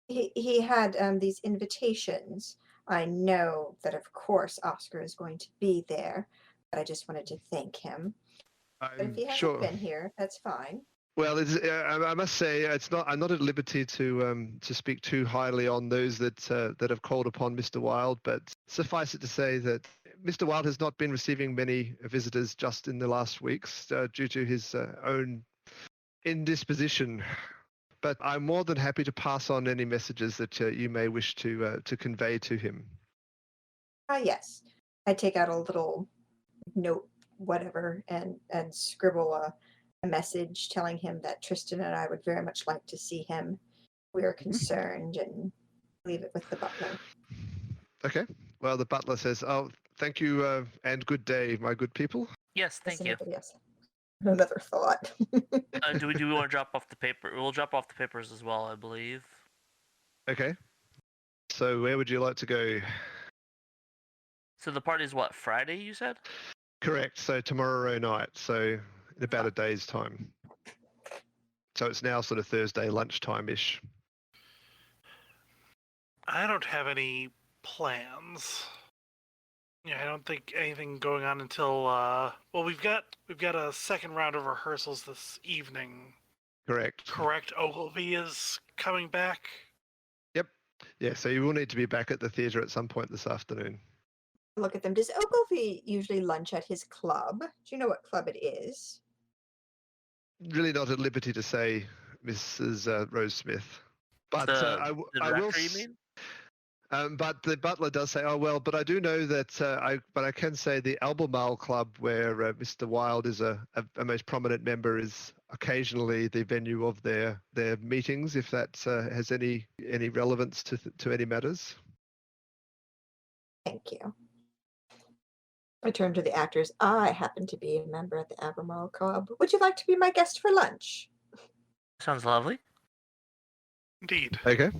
he had these invitations. I know that, of course, Oscar is going to be there, but I just wanted to thank him. But if he hasn't been here, that's fine. Well, I must say, I'm not at liberty to speak too highly on those that have called upon Mr. Wilde, but suffice it to say that Mr. Wilde has not been receiving many visitors just in the last weeks due to his own indisposition. But I'm more than happy to pass on any messages that you may wish to convey to him. Yes. I take out a little note, whatever, and scribble a message telling him that Tristan and I would very much like to see him we're concerned and leave it with the butler. Okay. Well, the butler says, "Oh, thank you and good day, my good people." Yes, Does thank you. anybody else have another thought? Do we want to drop off the paper? We'll drop off the papers as well, I believe. Okay. So where would you like to go? So the party's what, Friday, you said? Correct. So tomorrow night. So in about a day's time. So it's now sort of Thursday lunchtime-ish. I don't have any plans. Yeah, I don't think anything going on until well, we've got a second round of rehearsals this evening. Correct. Correct. Ogilvy is coming back. Yep. Yeah, so you will need to be back at the theatre at some point this afternoon. Look at them. Does Ogilvy usually lunch at his club? Do you know what club it is? Really not at liberty to say, Mrs. Rose Smith. But The I will. director, you mean? But the butler does say, "Oh well," but I do know that. I can say the Albemarle Club, where Mr. Wilde is a most prominent member, is occasionally the venue of their meetings. If that has any relevance to any matters. Thank you. I turn to the actors. I happen to be a member at the Albemarle Club. Would you like to be my guest for lunch? Sounds lovely. Indeed. Okay.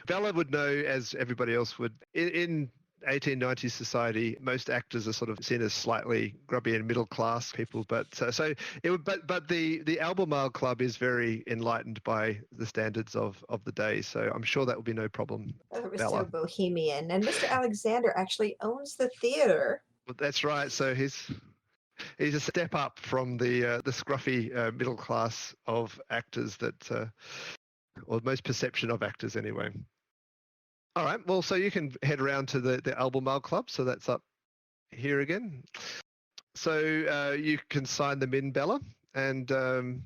Bella would know, as everybody else would, in 1890s society, most actors are sort of seen as slightly grubby and middle class people. But the Albemarle Club is very enlightened by the standards of the day. So I'm sure that will be no problem. It was Bella. so bohemian. And Mr. Alexander actually owns the theater. But that's right. So he's a step up from the scruffy middle class of actors that. Or most perception of actors anyway. All right, well, so you can head around to the Albemarle Club, so that's up here again. So you can sign them in, Bella, and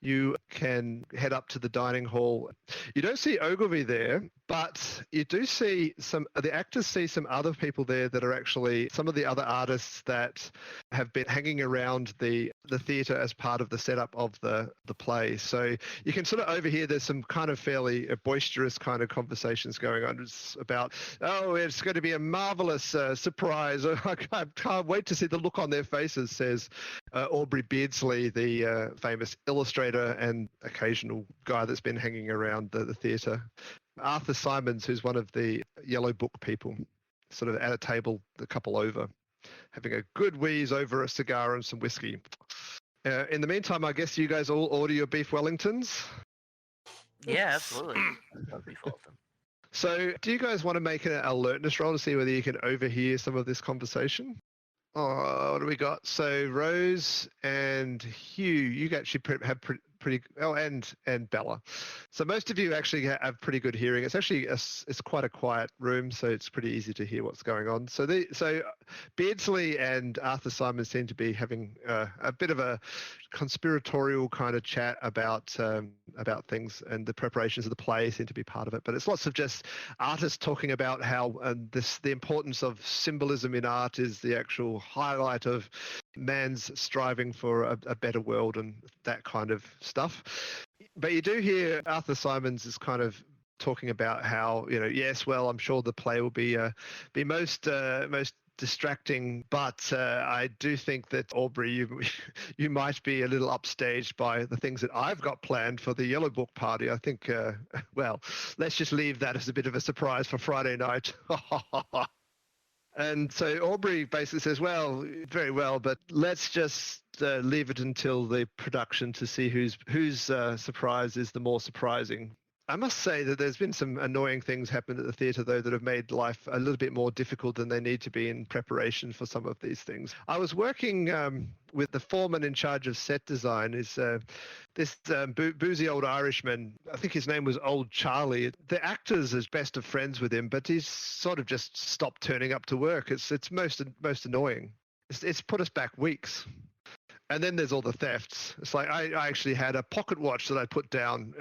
you can head up to the dining hall. You don't see Ogilvy there, but you do see the actors see some other people there that are actually some of the other artists that have been hanging around the theatre as part of the setup of the play. So you can sort of overhear there's some kind of fairly boisterous kind of conversations going on. It's about, oh, it's going to be a marvellous surprise. I can't wait to see the look on their faces, says Aubrey Beardsley, the famous illustrator and occasional guy that's been hanging around the theatre. Arthur Symons, who's one of the Yellow Book people, sort of at a table a couple over, having a good wheeze over a cigar and some whiskey. In the meantime, I guess you guys all order your beef Wellingtons? Yeah, absolutely. That'd be awesome. So do you guys want to make an alertness roll to see whether you can overhear some of this conversation? Oh, what do we got? So Rose and Hugh, you actually have pretty and Bella. So most of you actually have pretty good hearing. It's actually it's quite a quiet room, so it's pretty easy to hear what's going on. So Beardsley and Arthur Symons seem to be having a bit of a conspiratorial kind of chat about things, and the preparations of the play seem to be part of it. But it's lots of just artists talking about how the importance of symbolism in art is the actual highlight of man's striving for a better world and that kind of stuff. But you do hear Arthur Symons is kind of talking about how, yes, well, I'm sure the play will be most distracting, but I do think that Aubrey, you might be a little upstaged by the things that I've got planned for the Yellow Book party. I think, well, let's just leave that as a bit of a surprise for Friday night. And so Aubrey basically says, well, very well, but let's just leave it until the production to see whose surprise is the more surprising. I must say that there's been some annoying things happen at the theatre, though, that have made life a little bit more difficult than they need to be in preparation for some of these things. I was working with the foreman in charge of set design, is this boozy old Irishman. I think his name was Old Charlie. The actors is best of friends with him, but he's sort of just stopped turning up to work. It's most annoying. It's put us back weeks. And then there's all the thefts. It's like I actually had a pocket watch that I put down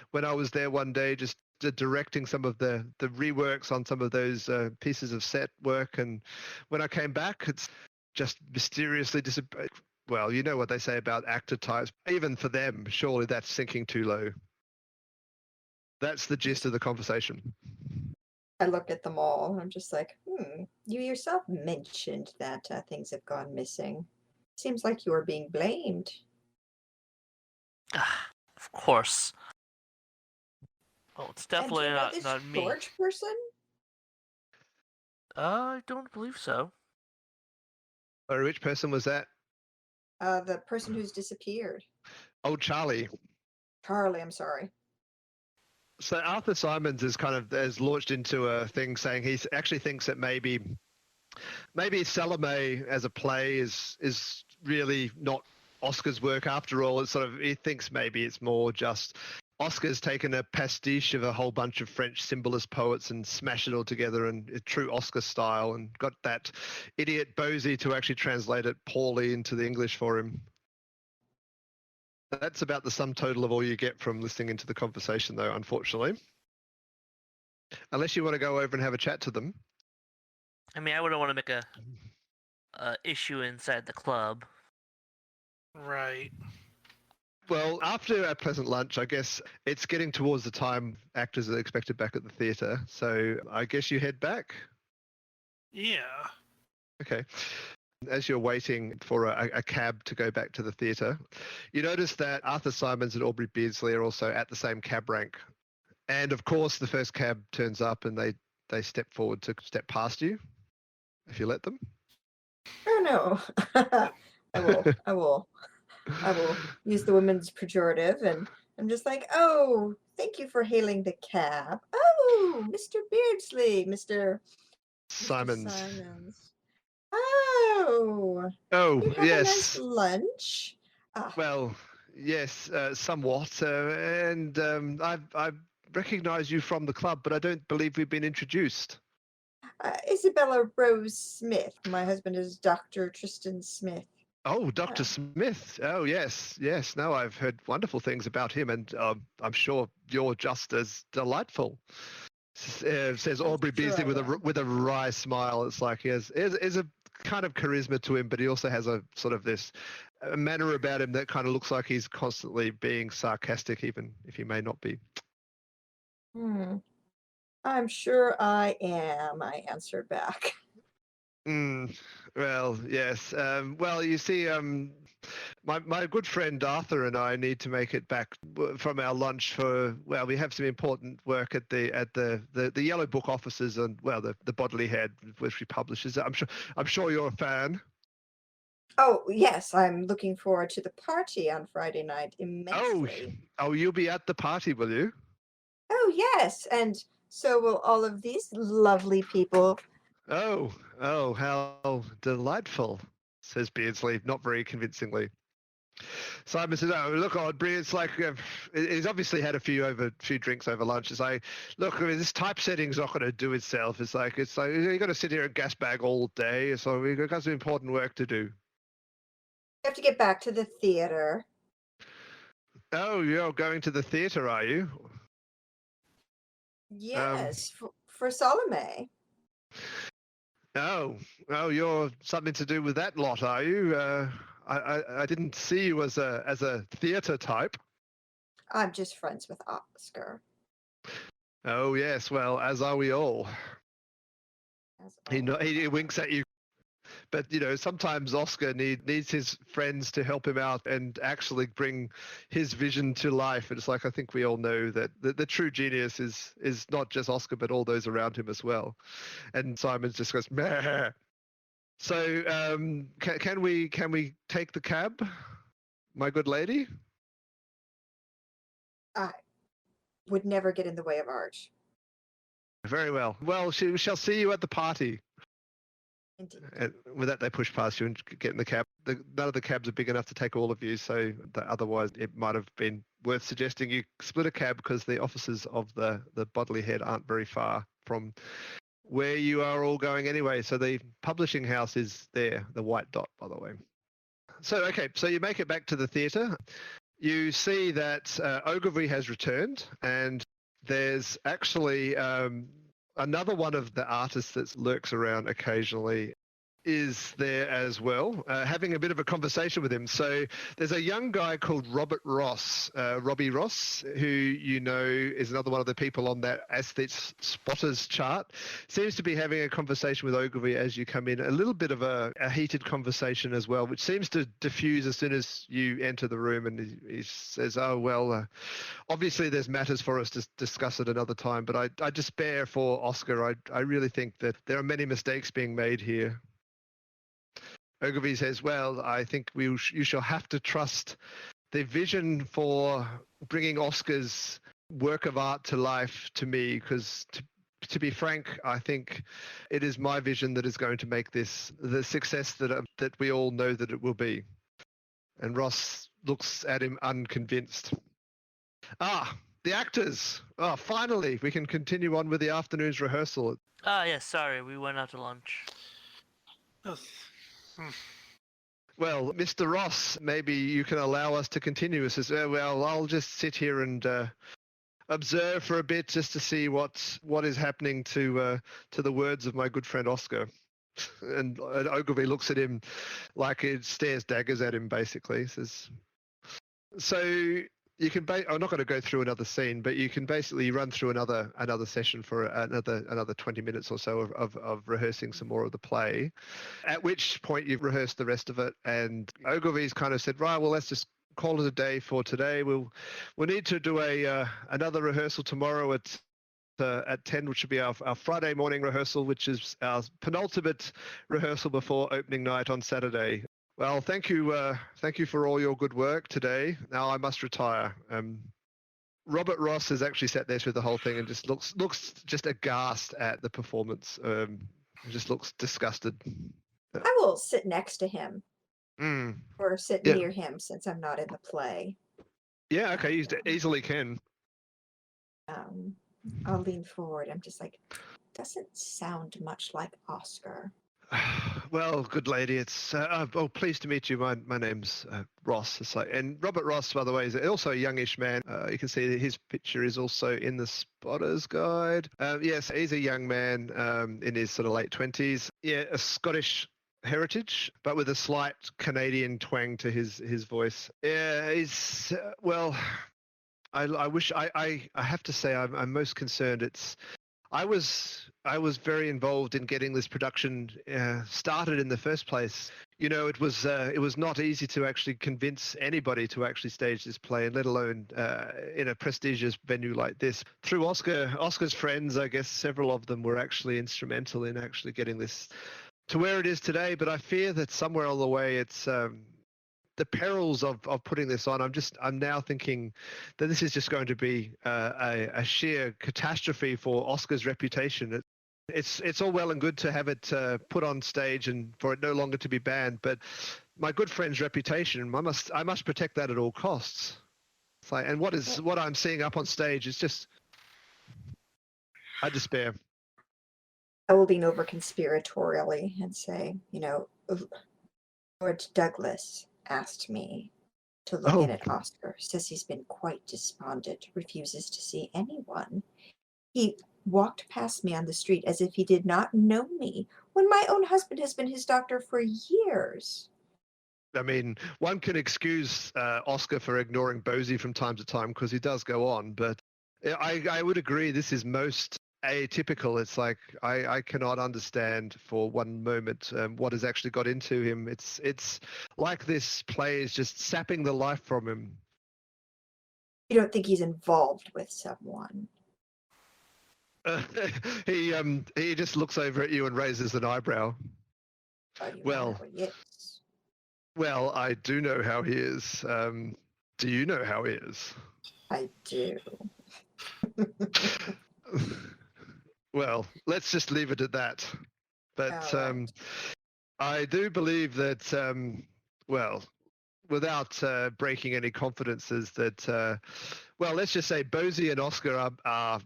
when I was there one day, just directing some of the reworks on some of those pieces of set work. And when I came back, it's just mysteriously disappeared. Well, you know what they say about actor types. Even for them, surely that's sinking too low. That's the gist of the conversation. I look at them all. I'm just like, you yourself mentioned that things have gone missing. Seems like you are being blamed. Of course. Oh, it's And do definitely you know this not me. George person? I don't believe so. Or which person was that? The person who's disappeared. Oh, Charlie. Charlie, I'm sorry. So Arthur Simons has launched into a thing saying he actually thinks that maybe Salomé as a play is really not Oscar's work after all. It's he thinks maybe it's more just Oscar's taken a pastiche of a whole bunch of French symbolist poets and smashed it all together in a true Oscar style, and got that idiot Bosie to actually translate it poorly into the English for him. That's about the sum total of all you get from listening into the conversation, though, unfortunately. Unless you want to go over and have a chat to them. I mean, I wouldn't want to make a issue inside the club. Right. Well, after our pleasant lunch, I guess it's getting towards the time actors are expected back at the theatre. So I guess you head back? Yeah. Okay. As you're waiting for a cab to go back to the theatre, you notice that Arthur Simons and Aubrey Beardsley are also at the same cab rank. And of course, the first cab turns up and they step forward to step past you, if you let them. Oh no. I will use the women's pejorative, and I'm just like, oh, thank you for hailing the cab. Oh, Mr. Beardsley, Mr. Simons. Oh, Oh, you have yes. a nice lunch. Well, yes, somewhat. And I recognise you from the club, but I don't believe we've been introduced. Isabella Rose Smith. My husband is Dr. Tristan Smith. Oh, Dr. Smith. Oh, yes. Yes. No, I've heard wonderful things about him, and I'm sure you're just as delightful. Says Aubrey Beardsley with a wry smile. It's like he has a kind of charisma to him, but he also has a sort of this manner about him that kind of looks like he's constantly being sarcastic, even if he may not be. I'm sure I am, I answered back. Well, yes. Well, you see, my good friend Arthur and I need to make it back from our lunch we have some important work at the Yellow Book offices and the Bodley Head, which we publishes. I'm sure you're a fan. Oh yes, I'm looking forward to the party on Friday night immensely. Oh, you'll be at the party, will you? Oh yes, and so will all of these lovely people. Oh, how delightful, says Beardsley, not very convincingly. Simon says, "Oh, look, Aubrey, it's like he's obviously had a few drinks over lunch. It's like, look, I mean, this typesetting's not going to do itself. It's like you got to sit here and gas bag all day. So we've got some important work to do. You have to get back to the theater." Oh, you're going to the theater, are you? Yes, for Salomé. Oh, you're something to do with that lot, are you? I didn't see you as a theater type. I'm just friends with Oscar. Oh yes, well, as are we all. He winks at you. But sometimes Oscar needs his friends to help him out and actually bring his vision to life. And it's like, I think we all know that the true genius is not just Oscar, but all those around him as well. And Simon just goes, meh. So can we take the cab, my good lady? I would never get in the way of art. Very well. Well, she shall see you at the party. Indeed. And with that, they push past you and get in the cab. None of the cabs are big enough to take all of you, so otherwise it might have been worth suggesting you split a cab, because the offices of the Bodley Head aren't very far from where you are all going anyway. So the publishing house is there, the white dot, by the way. So, okay, so you make it back to the theatre. You see that Ogilvy has returned, and there's actually another one of the artists that lurks around occasionally. is there as well, having a bit of a conversation with him. So there's a young guy called Robert Ross, Robbie Ross, who you know is another one of the people on that Aesthete spotters chart. Seems to be having a conversation with Ogilvy as you come in, a little bit of a heated conversation as well, which seems to diffuse as soon as you enter the room, and he says, oh, well, obviously there's matters for us to discuss at another time, but I despair for Oscar. I really think that there are many mistakes being made here. Ogilvy says, well, I think you shall have to trust the vision for bringing Oscar's work of art to life to me, because to be frank, I think it is my vision that is going to make this the success that we all know that it will be. And Ross looks at him unconvinced. The actors. Oh, finally, we can continue on with the afternoon's rehearsal. Yes, sorry, we went out to lunch. Yes. Well, Mr. Ross, maybe you can allow us to continue. He says, well, I'll just sit here and observe for a bit just to see what is happening to the words of my good friend Oscar. And Ogilvy looks at him like it stares daggers at him, basically. He says, so you can I'm not going to go through another scene, but you can basically run through another session for another 20 minutes or so of rehearsing some more of the play, at which point you've rehearsed the rest of it. And Ogilvy's kind of said, right, well, let's just call it a day for today. We'll need to do another rehearsal tomorrow at 10, which will be our Friday morning rehearsal, which is our penultimate rehearsal before opening night on Saturday. Well, thank you for all your good work today. Now I must retire. Robert Ross has actually sat there through the whole thing and just looks just aghast at the performance. Just looks disgusted. I will sit next to him, or sit near him, since I'm not in the play. Yeah, okay, you easily can. I'll lean forward. I'm just like, doesn't sound much like Oscar. Well, good lady, it's pleased to meet you. My name's Ross. It's like, and Robert Ross, by the way, is also a youngish man. You can see that his picture is also in the Spotter's Guide. Yes, he's a young man in his sort of late 20s. Yeah, a Scottish heritage, but with a slight Canadian twang to his voice. Yeah, he's well. I wish I have to say I'm most concerned. I was very involved in getting this production started in the first place. You know, it was not easy to actually convince anybody to actually stage this play, and let alone in a prestigious venue like this. Through Oscar's friends, I guess several of them were actually instrumental in actually getting this to where it is today. But I fear that somewhere along the way, it's the perils of putting this on. I'm now thinking that this is just going to be a sheer catastrophe for Oscar's reputation. It's all well and good to have it put on stage and for it no longer to be banned, but my good friend's reputation, I must protect that at all costs. It's like, and what I'm seeing up on stage is just, I despair. I will lean over conspiratorially and say, Lord Douglas asked me to look in at Oscar. Says he's been quite despondent, refuses to see anyone. He walked past me on the street as if he did not know me, when my own husband has been his doctor for years. I mean, one can excuse Oscar for ignoring Bosie from time to time because he does go on, but I would agree this is most atypical. It's like I cannot understand for one moment what has actually got into him. It's like this play is just sapping the life from him. You don't think he's involved with someone? He just looks over at you and raises an eyebrow. Well, I do know how he is. Do you know how he is? I do. Well, let's just leave it at that. But right. I do believe that, without breaking any confidences, that, let's just say Bosie and Oscar are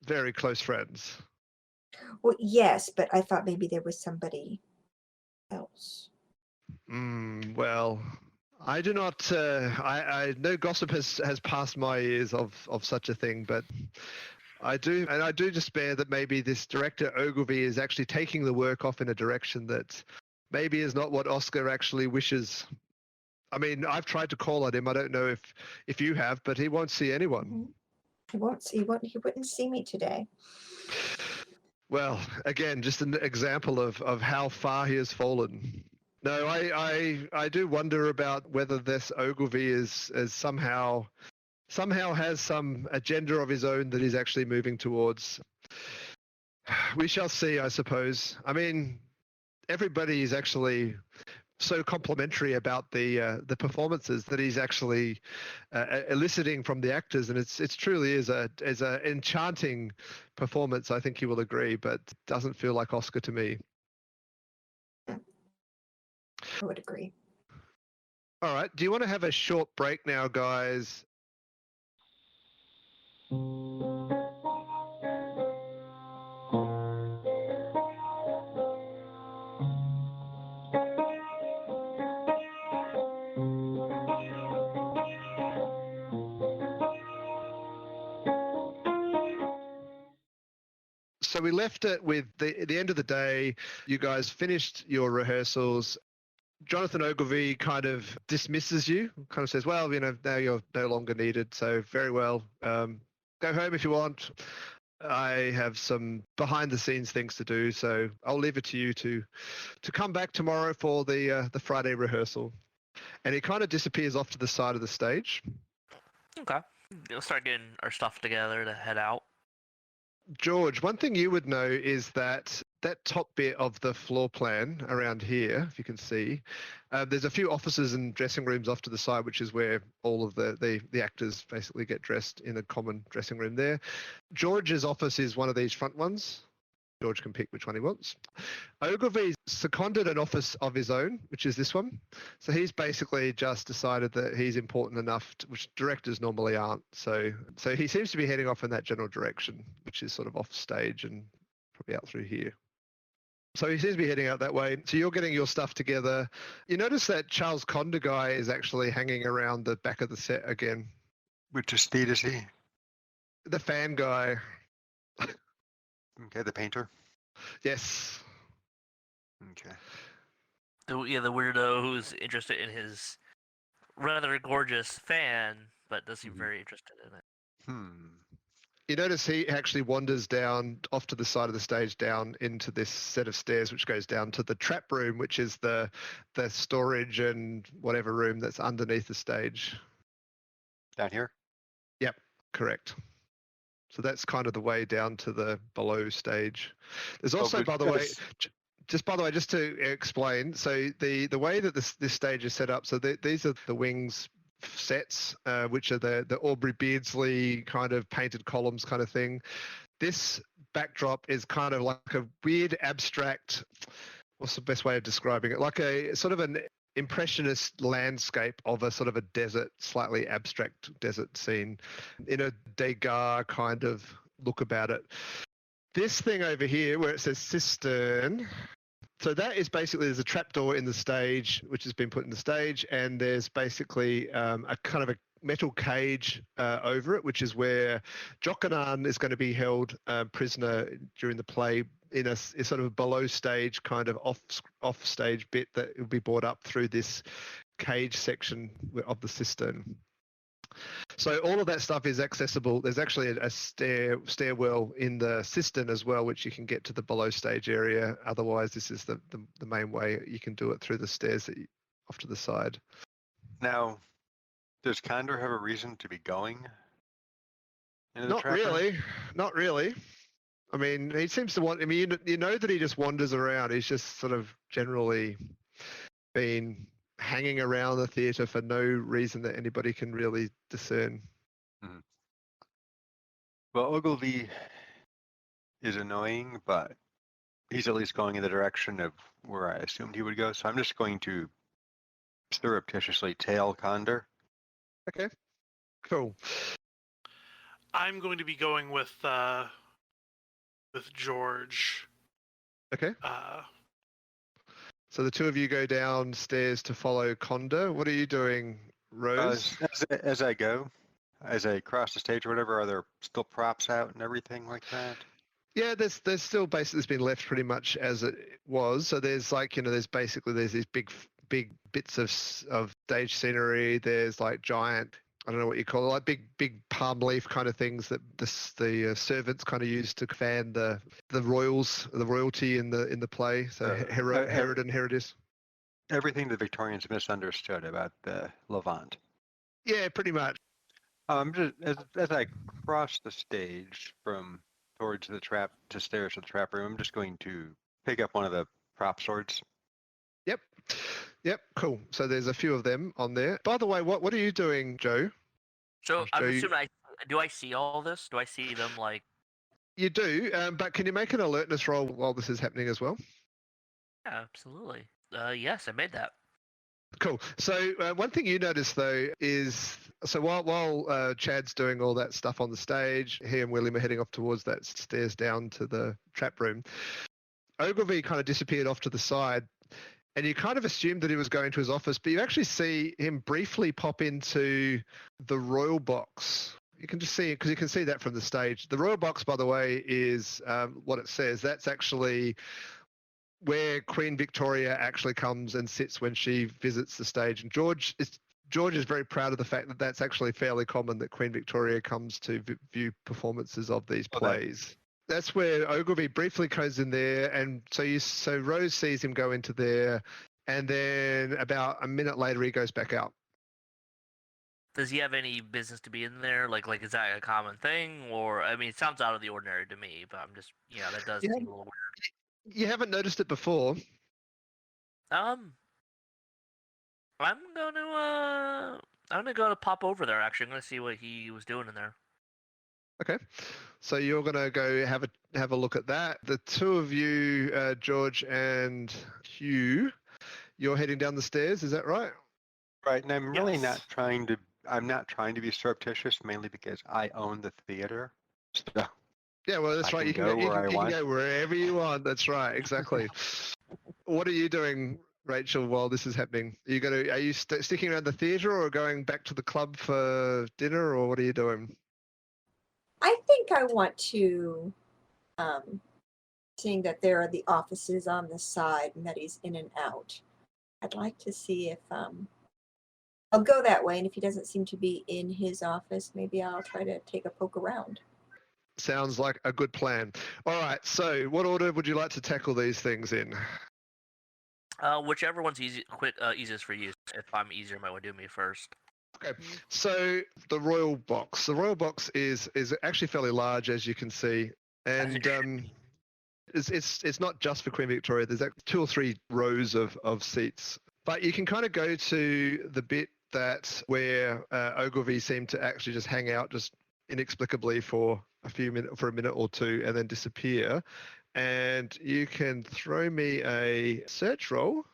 very close friends. Well, yes, but I thought maybe there was somebody else. Well, I do not. I no gossip has passed my ears of such a thing, but I do despair that maybe this director Ogilvy is actually taking the work off in a direction that maybe is not what Oscar actually wishes. I mean, I've tried to call on him. I don't know if you have, but he won't see anyone. He wouldn't see me today. Well, again, just an example of how far he has fallen. No, I do wonder about whether this Ogilvy is somehow has some agenda of his own that he's actually moving towards. We shall see, I suppose. I mean, everybody is actually so complimentary about the performances that he's actually eliciting from the actors, and it's truly is a enchanting performance. I think you will agree, but it doesn't feel like Oscar to me. I would agree. All right. Do you want to have a short break now, guys? So we left it with the end of the day. You guys finished your rehearsals. Jonathan Ogilvy kind of dismisses you, kind of says, well, now you're no longer needed, so very well. Go home if you want. I have some behind-the-scenes things to do, so I'll leave it to you to come back tomorrow for the Friday rehearsal. And he kind of disappears off to the side of the stage. Okay. We'll start getting our stuff together to head out. George, one thing you would know is that top bit of the floor plan around here, if you can see, there's a few offices and dressing rooms off to the side, which is where all of the actors basically get dressed in a common dressing room there. George's office is one of these front ones. George can pick which one he wants. Ogilvy's seconded an office of his own, which is this one. So he's basically just decided that he's important enough, which directors normally aren't. So he seems to be heading off in that general direction, which is sort of off stage and probably out through here. So he seems to be heading out that way. So you're getting your stuff together. You notice that Charles Conda guy is actually hanging around the back of the set again. Which Aesthete is he? The fan guy. Okay, the painter. Yes. Okay. The weirdo who's interested in his rather gorgeous fan, but does seem very interested in it. You notice he actually wanders down off to the side of the stage, down into this set of stairs, which goes down to the trap room, which is the storage and whatever room that's underneath the stage. Down here? Yep, correct. So that's kind of the way down to the below stage. There's also, by the way, just to explain, so the way that this stage is set up, so these are the wings sets, which are the Aubrey Beardsley kind of painted columns kind of thing. This backdrop is kind of like a weird abstract, what's the best way of describing it? Like a sort of an impressionist landscape of a sort of a desert, slightly abstract desert scene in a Degas kind of look about it. This thing over here where it says cistern, so that is basically, there's a trapdoor in the stage, which has been put in the stage, and there's basically a kind of a metal cage over it, which is where Jokanan is going to be held prisoner during the play in a sort of below stage kind of off stage bit that will be brought up through this cage section of the cistern. So all of that stuff is accessible. There's actually a stairwell in the cistern as well, which you can get to the below stage area. Otherwise, this is the main way you can do it, through the stairs off to the side. Now, does Condor have a reason to be going? Not really. I mean, he seems to want. I mean, you know that he just wanders around. He's just sort of generally been hanging around the theatre for no reason that anybody can really discern. Well, Ogilvy is annoying, but he's at least going in the direction of where I assumed he would go. So I'm just going to surreptitiously tail Condor. Okay, cool. I'm going to be going with George. Okay. So the two of you go downstairs to follow Conda. What are you doing, Rose? As I go, as I cross the stage or whatever, are there still props out and everything like that? Yeah, there's still basically it's been left pretty much as it was. So there's like there's these big bits of stage scenery. There's like giant, I don't know what you call it, like big palm leaf kind of things that the servants kind of use to fan the royalty in the play. So Herod and Herodis. Everything the Victorians misunderstood about the Levant. Yeah, pretty much. Just as I cross the stage from towards the trap to stairs to the trap room, I'm just going to pick up one of the prop swords. Yep, cool. So there's a few of them on there. By the way, what are you doing, Joe? So I'm Joe, assuming do I see all this? Do I see them like? You do, but can you make an alertness roll while this is happening as well? Yeah, absolutely. Yes, I made that. Cool. So one thing you notice though is so while Chad's doing all that stuff on the stage, he and William are heading off towards that stairs down to the trap room. Ogilvy kind of disappeared off to the side, and you kind of assumed that he was going to his office, but you actually see him briefly pop into the royal box. You can just see it because you can see that from the stage. The royal box, by the way, is what it says. That's actually where Queen Victoria actually comes and sits when she visits the stage. And George is very proud of the fact that that's actually fairly common, that Queen Victoria comes to view performances of these plays. That's where Ogilvy briefly goes in there, and so Rose sees him go into there, and then about a minute later he goes back out. Does he have any business to be in there? Like is that a common thing? Or I mean, it sounds out of the ordinary to me, but I'm just that does seem a little weird. You haven't noticed it before? I'm gonna go to pop over there. Actually, I'm gonna see what he was doing in there. Okay, so you're gonna go have a look at that. The two of you, George and Hugh, you're heading down the stairs. Is that right? Right, and I'm really Yes. I'm not trying to be surreptitious, mainly because I own the theater. So Yeah, well, that's I right. You can can go where I you can want. go wherever you want. That's right, exactly. What are you doing, Rachel, while this is happening? Are you sticking around the theatre or going back to the club for dinner, or what are you doing? I think I want to, seeing that there are the offices on the side and that he's in and out. I'd like to see if I'll go that way, and if he doesn't seem to be in his office, maybe I'll try to take a poke around. Sounds like a good plan. All right, so what order would you like to tackle these things in? Whichever one's easiest for you. If I'm easier, you might want to do me first. Okay, so the royal box. The royal box is actually fairly large, as you can see, and it's not just for Queen Victoria. There's 2 or 3 rows of seats, but you can kind of go to the bit where Ogilvy seemed to actually just hang out just inexplicably for a minute or two, and then disappear. And you can throw me a search roll.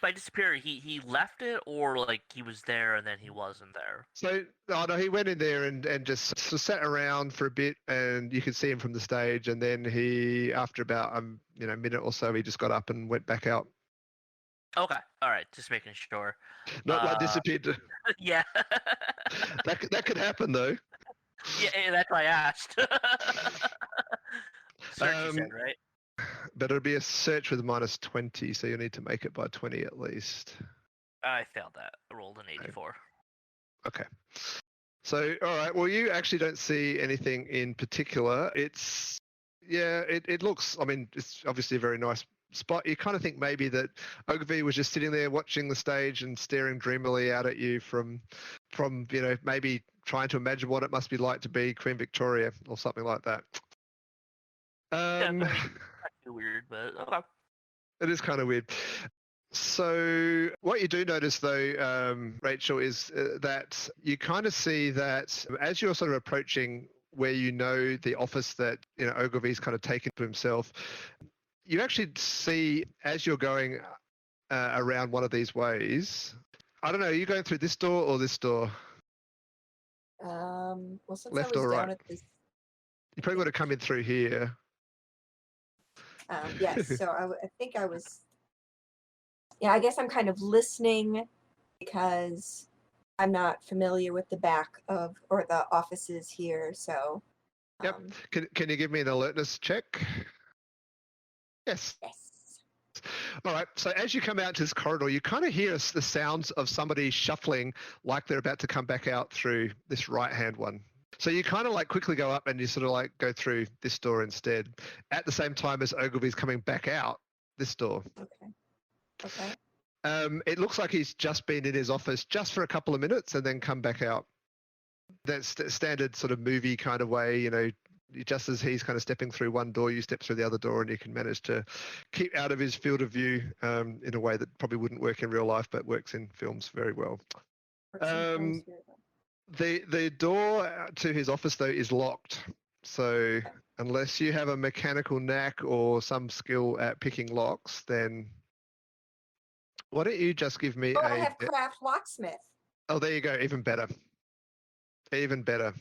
By disappear, he left it, or like he was there and then he wasn't there. So, no, he went in there and just sat around for a bit, and you could see him from the stage. And then he, after about a minute or so, he just got up and went back out. Okay, all right, just making sure. Not like disappeared. Yeah. that could happen though. Yeah, that's why I asked. Search, you said, right? But it'll be a search with -20, so you need to make it by 20 at least. I failed that. I rolled an 84. Okay. So, all right. Well, you actually don't see anything in particular. It looks, I mean, it's obviously a very nice spot. You kind of think maybe that Ogilvy was just sitting there watching the stage and staring dreamily out at you from maybe trying to imagine what it must be like to be Queen Victoria or something like that. Kind of weird, but okay. It is kind of weird. So what you do notice, though, Rachel, is that you kind of see that as you're sort of approaching where the office that Ogilvy's kind of taken to himself, you actually see as you're going around one of these ways. I don't know. Are you going through this door or this door? Well, since Left I was or down right? at this, You probably would have come in through here. yes. So I think I was. Yeah, I guess I'm kind of listening because I'm not familiar with the back of or the offices here. So Yep. Um, Can you give me an alertness check? Yes. yes. All right. So as you come out to this corridor, you kind of hear the sounds of somebody shuffling like they're about to come back out through this right-hand one. So you kind of like quickly go up and you sort of like go through this door instead at the same time as Ogilvy's coming back out this door. Okay. Okay. It looks like he's just been in his office just for a couple of minutes and then come back out. That's the standard sort of movie kind of way, you know, just as he's kind of stepping through one door, you step through the other door and you can manage to keep out of his field of view in a way that probably wouldn't work in real life, but works in films very well. The door to his office, though, is locked. So unless you have a mechanical knack or some skill at picking locks, then why don't you just give me I have craft locksmith. Oh, there you go. Even better. Even better.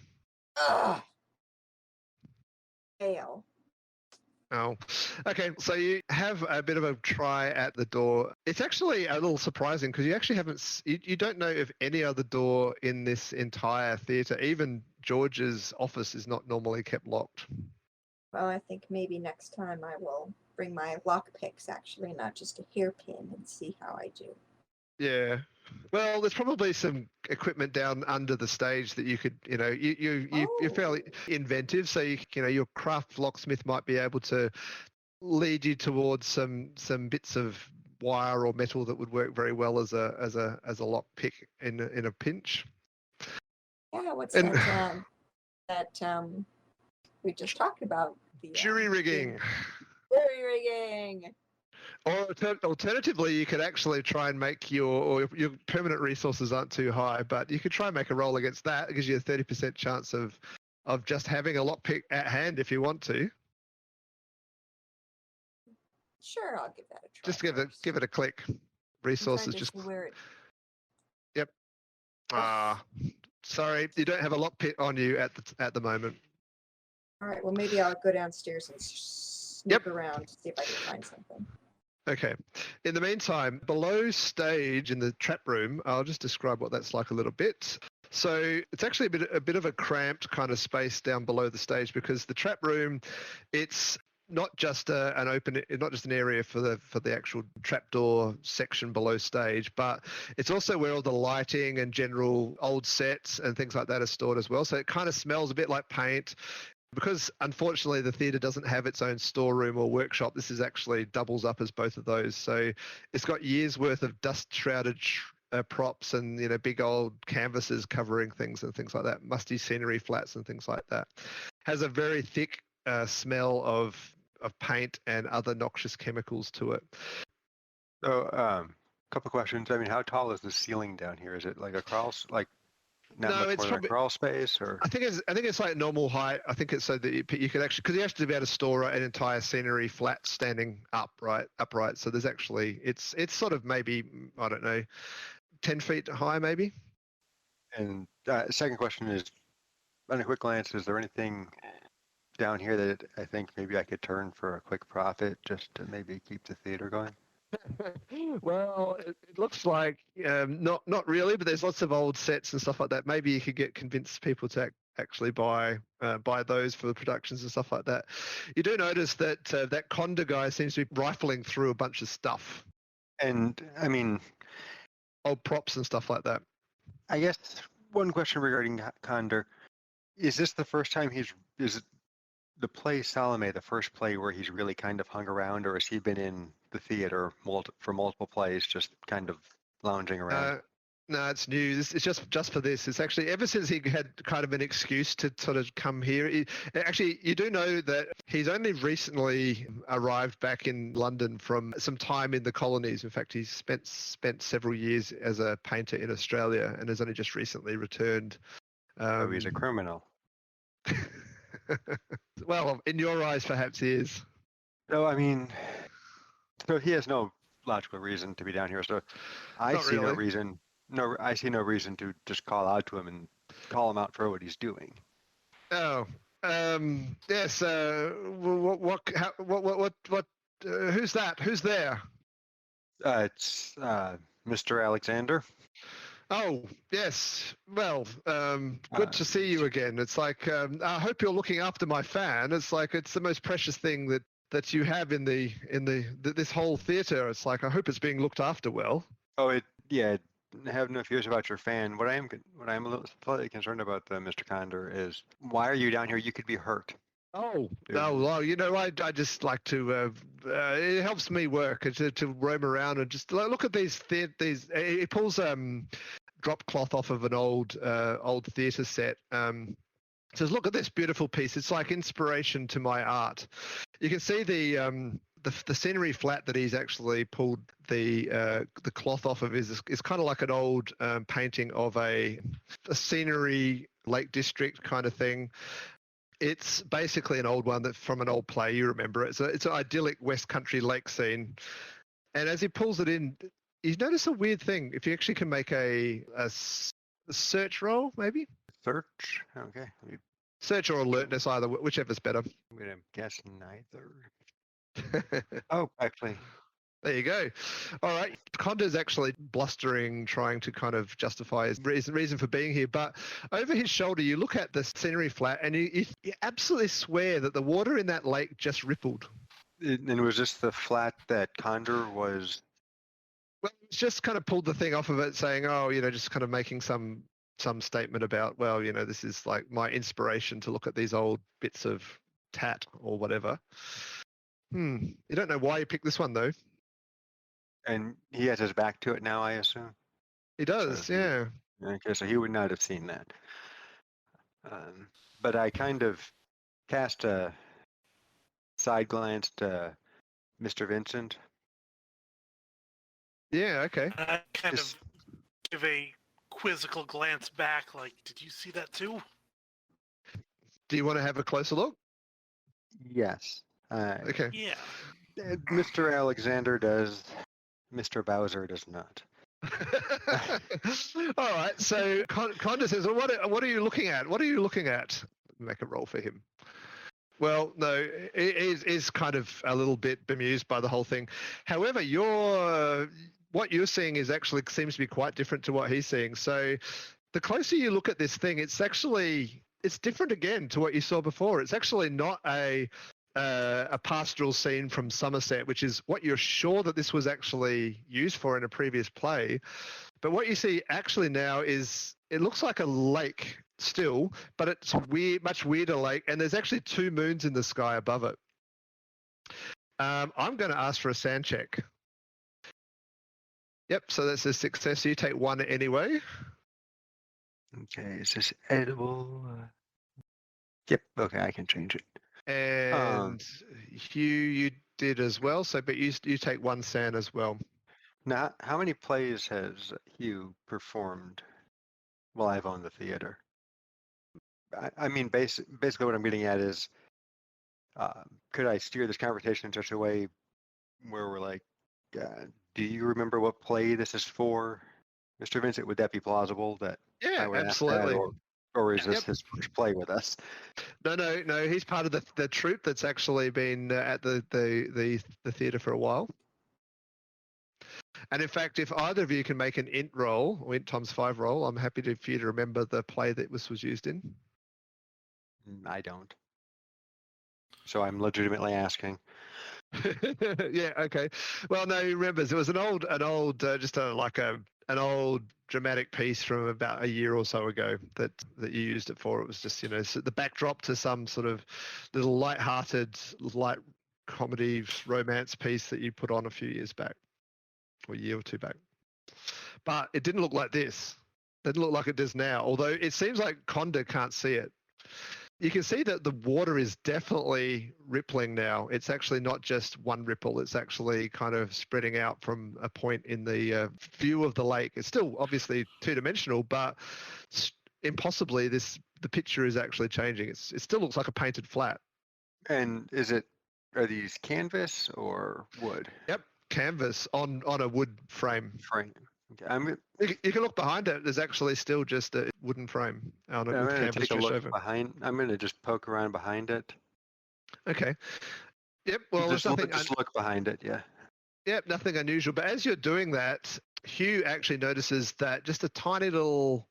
Ugh. Fail. Oh, okay. So you have a bit of a try at the door. It's actually a little surprising because you actually haven't, you don't know of any other door in this entire theatre. Even George's office is not normally kept locked. Well, I think maybe next time I will bring my lock picks, actually, not just a hairpin, and see how I do. Yeah. Well, there's probably some equipment down under the stage that you could, you know, you're fairly inventive. So, your craft locksmith might be able to lead you towards some bits of wire or metal that would work very well as a lock pick in a pinch. Yeah, what's that we just talked about? The jury rigging. Jury rigging. Or alternatively, you could actually try and make your permanent resources aren't too high, but you could try and make a roll against that. It gives you a 30% chance of just having a lockpick at hand if you want to. Sure, I'll give that a try. Just give it a click. Resources just. Where it... Yep. Sorry, you don't have a lockpick on you at the moment. All right. Well, maybe I'll go downstairs and snoop around to see if I can find something. Okay. In the meantime, below stage in the trap room, I'll just describe what that's like a little bit. So it's actually a bit of a cramped kind of space down below the stage because the trap room, it's not just not just an area for the actual trapdoor section below stage, but it's also where all the lighting and general old sets and things like that are stored as well. So it kind of smells a bit like paint. Because unfortunately the theatre doesn't have its own storeroom or workshop, this is actually doubles up as both of those. So it's got years worth of dust-shrouded props and big old canvases covering things and things like that, musty scenery flats and things like that. Has a very thick smell of paint and other noxious chemicals to it. So, couple questions. I mean, how tall is the ceiling down here? Is it like a crawl it's probably a crawl space, or I think it's like normal height. I think it's so that you could actually, because you have to be able to store an entire scenery flat standing upright. So there's actually it's sort of maybe, I don't know, 10 feet high maybe. And second question is, on a quick glance, is there anything down here that I think maybe I could turn for a quick profit just to maybe keep the theater going? Well, it looks like not really, but there's lots of old sets and stuff like that. Maybe you could convince people to actually buy those for the productions and stuff like that. You do notice that that Conda guy seems to be rifling through a bunch of stuff. And I mean, old props and stuff like that. I guess one question regarding Condor, is this the first time is it the play Salomé the first play where he's really kind of hung around, or has he been in the theater for multiple plays, just kind of lounging around? No, it's new. It's just for this. It's actually ever since he had kind of an excuse to sort of come here. Actually, you do know that he's only recently arrived back in London from some time in the colonies. In fact, he's spent several years as a painter in Australia and has only just recently returned. So he's a criminal. Well, in your eyes, perhaps he is. So, I mean, so he has no logical reason to be down here. So I see no reason. No, I see no reason to just call out to him and call him out for what he's doing. Oh, yes. What? Who's that? Who's there? It's Mr. Alexander. Oh, yes. Well, good to see you again. It's like, I hope you're looking after my fan. It's like, it's the most precious thing that you have in this whole theatre. It's like, I hope it's being looked after well. Oh, yeah. I have no fears about your fan. What I'm a little slightly concerned about, Mr. Condor, is why are you down here? You could be hurt. Oh, no, well, I just like to, it helps me work to roam around and just look at these, he pulls drop cloth off of an old theatre set. Says, look at this beautiful piece. It's like inspiration to my art. You can see the scenery flat that he's actually pulled the cloth off of is kind of like an old painting of a scenery lake district kind of thing. It's basically an old one from an old play. You remember it. It's an idyllic West Country lake scene. And as he pulls it in, you notice a weird thing. If you actually can make a search roll, maybe? Search? Okay. Search or alertness, either, whichever's better. I'm going to guess neither. Oh, actually. There you go. All right. Conder's actually blustering, trying to kind of justify his reason for being here. But over his shoulder, you look at the scenery flat and you absolutely swear that the water in that lake just rippled. And was this the flat that Condor was? Well, it's just kind of pulled the thing off of it saying, just kind of making some statement about, this is like my inspiration to look at these old bits of tat or whatever. You don't know why you picked this one, though. And he has his back to it now, I assume? He does, So yeah. Okay, so he would not have seen that. But I kind of cast a side glance to Mr. Vincent. Yeah, okay. I kind of give a quizzical glance back, like, did you see that too? Do you want to have a closer look? Yes. Okay. Yeah. Mr. Alexander does. Mr. Bowser does not. All right. So Conda says, well, what are you looking at? What are you looking at? Make a roll for him. Well, no, is kind of a little bit bemused by the whole thing. However, what you're seeing is actually seems to be quite different to what he's seeing. So the closer you look at this thing, it's different again to what you saw before. It's actually not a pastoral scene from Somerset, which is what you're sure that this was actually used for in a previous play. But what you see actually now is it looks like a lake still, but it's much weirder lake, and there's actually 2 moons in the sky above it. I'm going to ask for a sand check. Yep, so that's a success. You take 1 anyway. Okay, is this edible? Yep, okay, I can change it. And Hugh, you did as well. But you take 1 sand as well. Now, how many plays has Hugh performed while I've owned the theater? I mean, basically what I'm getting at is, could I steer this conversation in such a way where we're like, do you remember what play this is for, Mr. Vincent? Would that be plausible? That Yeah, I would absolutely. ask that, or is this his first play with us? No. He's part of the troupe that's actually been at the theatre for a while. And in fact, if either of you can make an int roll, or int times 5 roll, I'm happy for you to remember the play that was used in. I don't. So I'm legitimately asking. Yeah. Okay. Well, no, he remembers. It was an old, an old dramatic piece from about a year or so ago that you used it for. It was just the backdrop to some sort of little light-hearted, light comedy romance piece that you put on a few years back, or a year or 2 back. But it didn't look like this. It didn't look like it does now. Although it seems like Conda can't see it. You can see that the water is definitely rippling now. It's actually not just one ripple. It's actually kind of spreading out from a point in the view of the lake. It's still obviously 2-dimensional, but impossibly the picture is actually changing. It still looks like a painted flat. And are these canvas or wood? Yep, canvas on a wood frame. Okay, You can look behind it. There's actually still just a wooden frame on it. I'm with going to canvas take a look over. behind. I'm going to just poke around behind it. Okay. Yep. Well, there's nothing. Just look behind it. Yeah. Yep, nothing unusual. But as you're doing that, Hugh actually notices that just a tiny little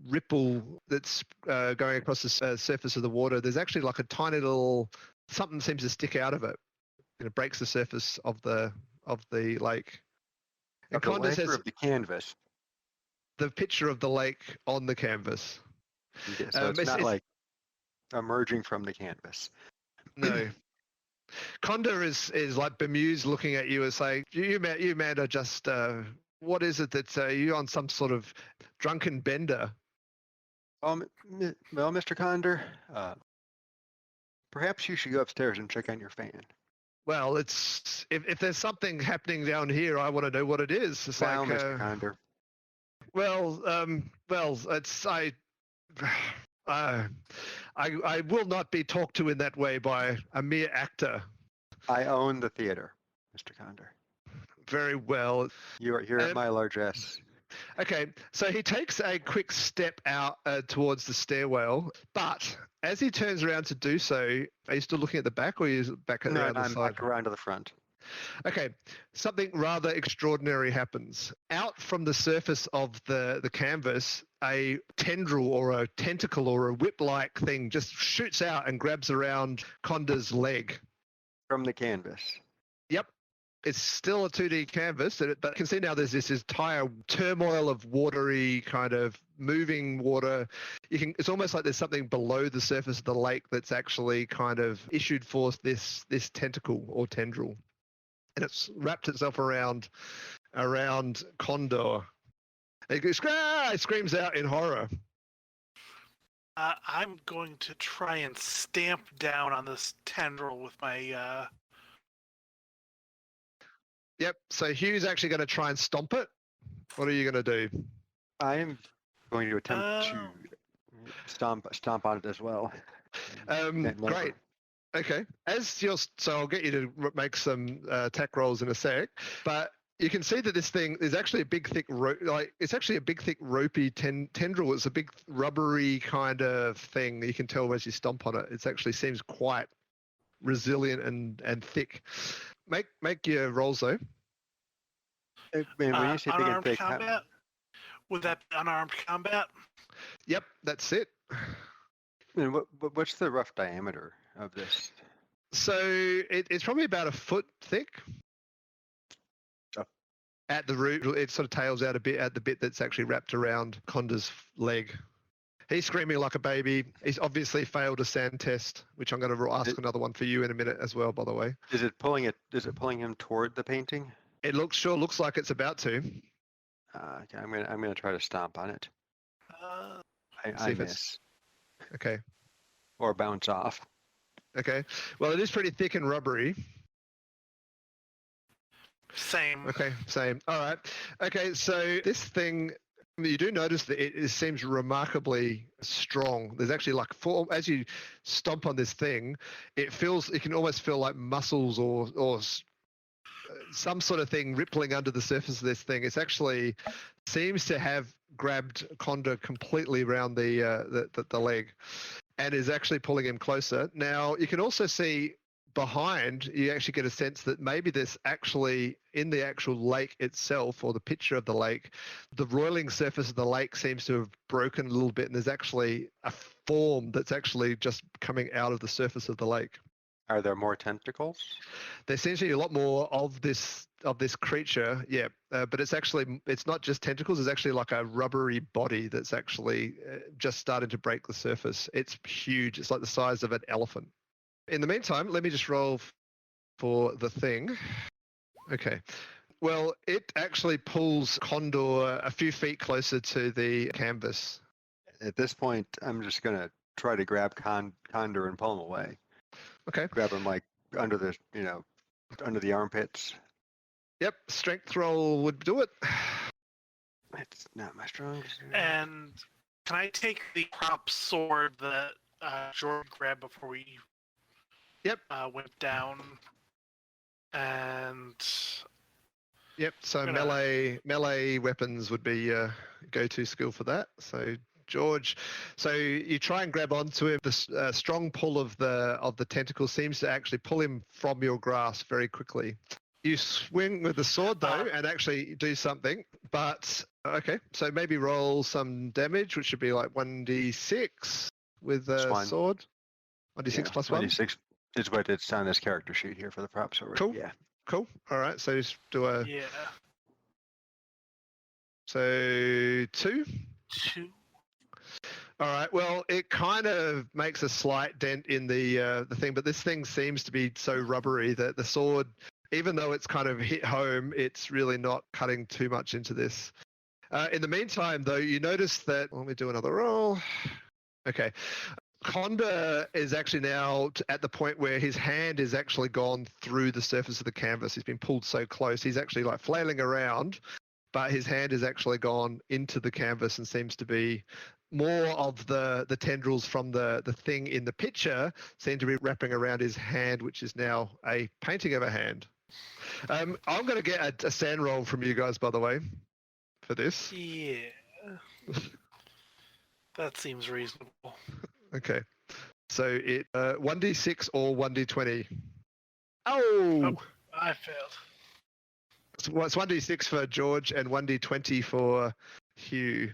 ripple that's going across the surface of the water. There's actually like a tiny little something seems to stick out of it, and it breaks the surface of the lake. And Of the Conda lake says or of the canvas? the picture of the lake on the canvas. Okay, so it's not like emerging from the canvas. No. Conda is like bemused, looking at you and saying, "You man are just what is it that you on some sort of drunken bender?" Well, Mr. Condor, perhaps you should go upstairs and check on your fan. Well, it's if there's something happening down here, I want to know what it is. It's Now, like, Mr. Condor. well, it's I will not be talked to in that way by a mere actor. I own the theater, Mr. Condor. Very well. You are here at my largesse. Okay, so he takes a quick step out towards the stairwell, but as he turns around to do so, are you still looking at the back, or are you back No, around the I'm side? back around to the front. Okay, something rather extraordinary happens. Out from the surface of the canvas, a tendril or a tentacle or a whip-like thing just shoots out and grabs around Conda's leg. From the canvas. Yep. It's still a 2D canvas, but you can see now there's this entire turmoil of watery kind of moving water. It's almost like there's something below the surface of the lake that's actually kind of issued forth this tentacle or tendril. And it's wrapped itself around Condor. It screams out in horror. I'm going to try and stamp down on this tendril with my... Yep, so Hugh's actually going to try and stomp it. What are you going to do? I am going to attempt to stomp on it as well. Great. Okay. So I'll get you to make some attack rolls in a sec, but you can see that this thing is actually a big, thick ropey tendril. It's a big, rubbery kind of thing. You can tell as you stomp on it. It actually seems quite resilient and thick. Make your rolls though. When you say big and unarmed thick, combat? Would that be unarmed combat? Yep, that's it. And what's the rough diameter of this? So it's probably about a foot thick. Oh. At the root, it sort of tails out a bit at the bit that's actually wrapped around Conda's leg. He's screaming like a baby. He's obviously failed a sand test, which I'm going to ask another one for you in a minute as well, by the way. Is it pulling him toward the painting? It looks like it's about to. Okay, I'm gonna try to stomp on it. I miss. Okay. Or bounce off. Okay. Well, it is pretty thick and rubbery. Same. Okay, same. All right. Okay, so this thing, you do notice that it seems remarkably strong. There's actually as you stomp on this thing, it can almost feel like muscles or some sort of thing rippling under the surface of this thing. It's actually seems to have grabbed Conda completely around the leg and is actually pulling him closer. Now, you can also see behind, you actually get a sense that maybe this actually, in the actual lake itself, or the picture of the lake, the roiling surface of the lake seems to have broken a little bit, and there's actually a form that's actually just coming out of the surface of the lake. Are there more tentacles? There seems to be a lot more of this creature, yeah. But it's not just tentacles. It's actually like a rubbery body that's actually just starting to break the surface. It's huge. It's like the size of an elephant. In the meantime, let me just roll for the thing. Okay. Well, it actually pulls Condor a few feet closer to the canvas. At this point, I'm just gonna try to grab Condor and pull him away. Okay. Grab him like under the armpits. Yep, strength roll would do it. It's not my strongest. And can I take the prop sword that Jordan grabbed before we went down? And yep, so melee weapons would be go-to skill for that. So George, so you try and grab onto him. The strong pull of the tentacle seems to actually pull him from your grasp very quickly. You swing with the sword though, and actually do something. But okay, so maybe roll some damage, which should be like 1d6 with the one. sword. 1d6 plus 1. 1d6 is what it's on this character sheet here for the prop sword. Cool. Yeah. Cool. All right. So just do a. Yeah. So 2. 2. All right. Well, it kind of makes a slight dent in the thing, but this thing seems to be so rubbery that the sword, even though it's kind of hit home, it's really not cutting too much into this. In the meantime, though, you notice that. Let me do another roll. Okay. Conda is actually now at the point where his hand is actually gone through the surface of the canvas. He's been pulled so close. He's actually like flailing around, but his hand has actually gone into the canvas and seems to be more of the tendrils from the thing in the picture seem to be wrapping around his hand, which is now a painting of a hand. I'm going to get a sand roll from you guys, by the way, for this. Yeah. That seems reasonable. Okay. So it 1d6 or 1d20. Oh! I failed. It's 1d6 for George and 1d20 for Hugh.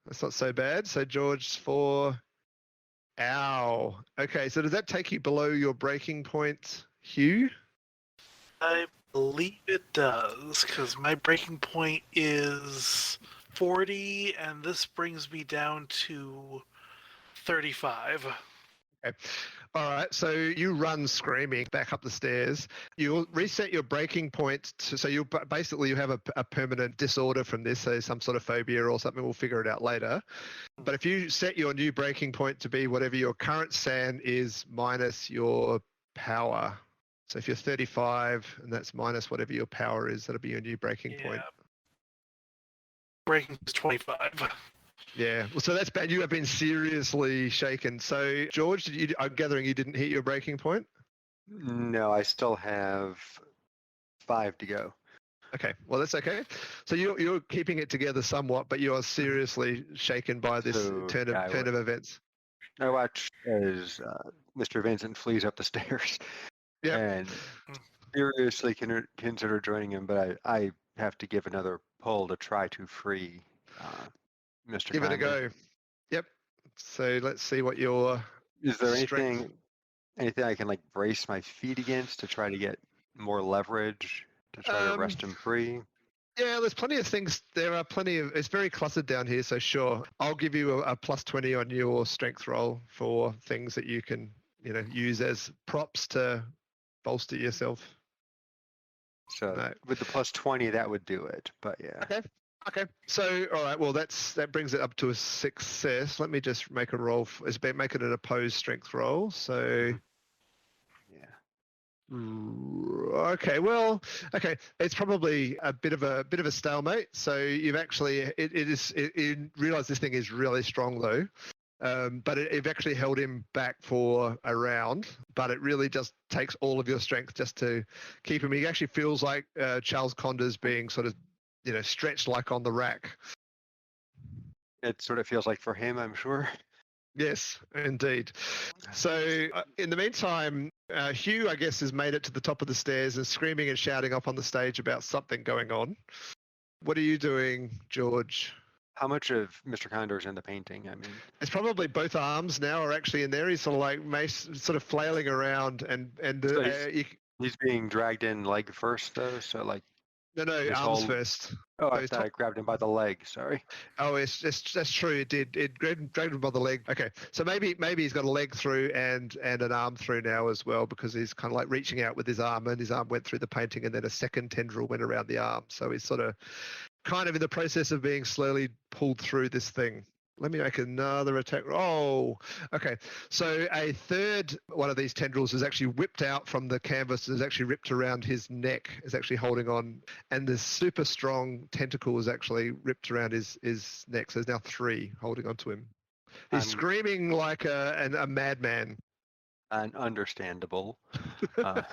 That's not so bad. So George's 4. Ow. Okay, so does that take you below your breaking point, Hugh? I believe it does, because my breaking point is 40, and this brings me down to 35. Okay. All right, so you run screaming back up the stairs. You'll reset your breaking point so you basically you have a permanent disorder from this, so some sort of phobia or something. We'll figure it out later. But if you set your new breaking point to be whatever your current SAN is minus your power. So if you're 35 and that's minus whatever your power is, that'll be your new breaking point. Breaking is 25. Yeah, well, so that's bad. You have been seriously shaken. So, George, I'm gathering you didn't hit your breaking point? No, I still have 5 to go. Okay, well, that's okay. So you're keeping it together somewhat, but you are seriously shaken by this turn of events. I watch as Mr. Vincent flees up the stairs and seriously consider joining him, but I have to give another pull to try to free Mr. Give it a go. Yep. So let's see what your Is there anything I can like brace my feet against to try to get more leverage to try to wrest him free? Yeah, there's plenty of things. There are plenty of. It's very clustered down here, so sure. I'll give you a plus 20 on your strength roll for things that you can, use as props to bolster yourself. So with the plus 20, that would do it. But yeah. Okay. So, all right. Well, that brings it up to a success. Let me just make a roll. Make it an opposed strength roll. So, okay. Well, okay. It's probably a bit of a stalemate. So you've actually you realize this thing is really strong though. But it actually held him back for a round. But it really just takes all of your strength just to keep him. He actually feels like Charles Conda's being sort of stretched like on the rack. It sort of feels like for him, I'm sure. Yes, indeed. So in the meantime, Hugh, I guess, has made it to the top of the stairs and screaming and shouting up on the stage about something going on. What are you doing, George? How much of Mr. Condor's in the painting? I mean, it's probably both arms now are actually in there. He's sort of like sort of flailing around, and so he's being dragged in leg first, though. So like. No, arms first. Oh, I thought I grabbed him by the leg. Sorry. Oh, that's true. It did. It dragged him by the leg. Okay, so maybe he's got a leg through and an arm through now as well, because he's kind of like reaching out with his arm, and his arm went through the painting, and then a second tendril went around the arm. So he's sort of kind of in the process of being slowly pulled through this thing. Let me make another attack. Oh, okay. So a third one of these tendrils is actually whipped out from the canvas and is actually ripped around his neck, is actually holding on. And the super strong tentacle is actually ripped around his neck. So there's now 3 holding onto him. He's screaming like a madman. Understandable. But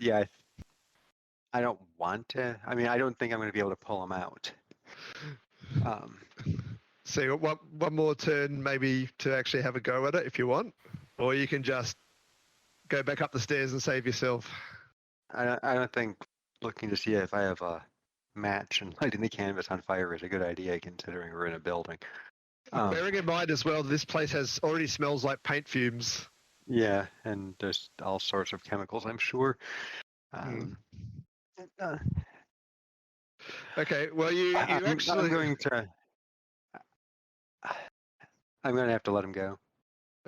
yeah, I don't want to. I mean, I don't think I'm going to be able to pull him out. So you got one more turn maybe to actually have a go at it if you want, or you can just go back up the stairs and save yourself. I don't think looking to see if I have a match and lighting the canvas on fire is a good idea, considering we're in a building. Bearing in mind as well, this place already smells like paint fumes. Yeah, and there's all sorts of chemicals, I'm sure. Hmm. Uh, Okay, well, you I'm actually... going to. I'm going to have to let him go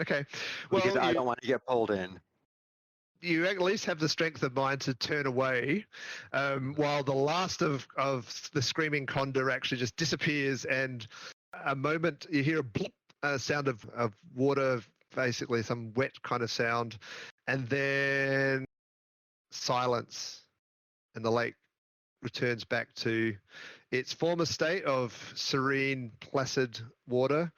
Okay, because well, I don't want to get pulled in. you at least have the strength of mind to turn away, while the last of the screaming condor actually just disappears, and a moment you hear a blip, sound of water, basically some wet kind of sound, and then silence, and the lake returns back to its former state of serene, placid water,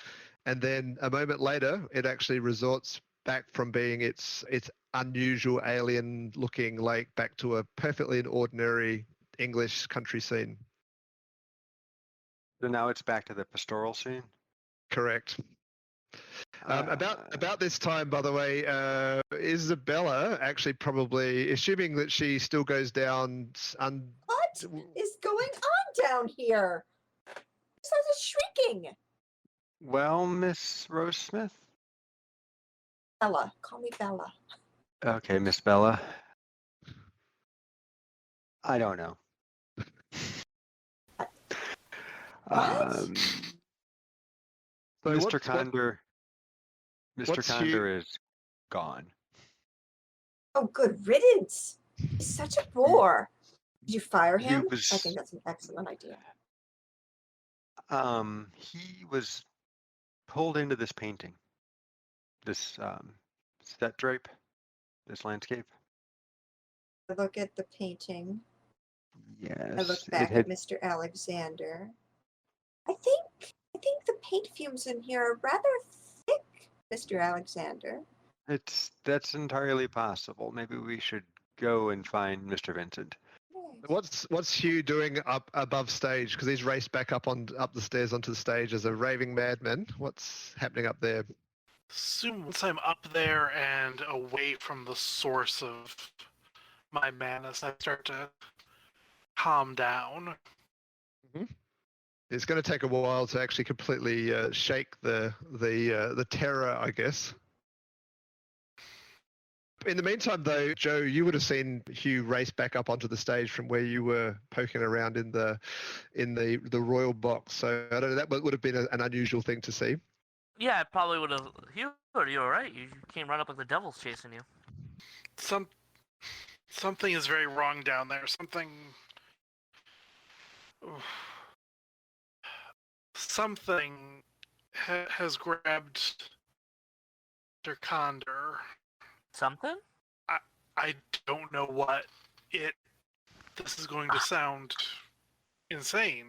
and then a moment later, it actually resorts back from being its unusual alien-looking lake back to a perfectly ordinary English country scene. So now it's back to the pastoral scene. Correct. About this time, by the way, Isabella actually probably, assuming that she still goes down. What is going on down here? This house is shrieking. Well, Miss Rose Smith. Bella, call me Bella. Okay, Miss Bella. I don't know. What? So Mr. Condor. Mr. what's Condor is gone. Oh, good riddance. He's such a bore. Did you fire He him? was- I think that's an excellent idea. He was pulled into this painting, this set drape, this landscape. I look at the painting. Yes. I look back at Mr. Alexander. I think the paint fumes in here are rather thick, Mr. Alexander. That's entirely possible. Maybe we should go and find Mr. Vincent. What's Hugh doing up above stage? Because he's raced back up the stairs onto the stage as a raving madman. What's happening up there? Soon, once I'm up there and away from the source of my madness, I start to calm down. It's going to take a while to actually completely shake the terror, I guess. In the meantime, though, Joe, you would have seen Hugh race back up onto the stage from where you were poking around in the royal box. So I don't know, that would have been an unusual thing to see. Yeah, I probably would have. Hugh, are you alright? You came right up like the devil's chasing you. Something is very wrong down there. Something has grabbed Mr. Condor. Something? I don't know what this is going to sound insane.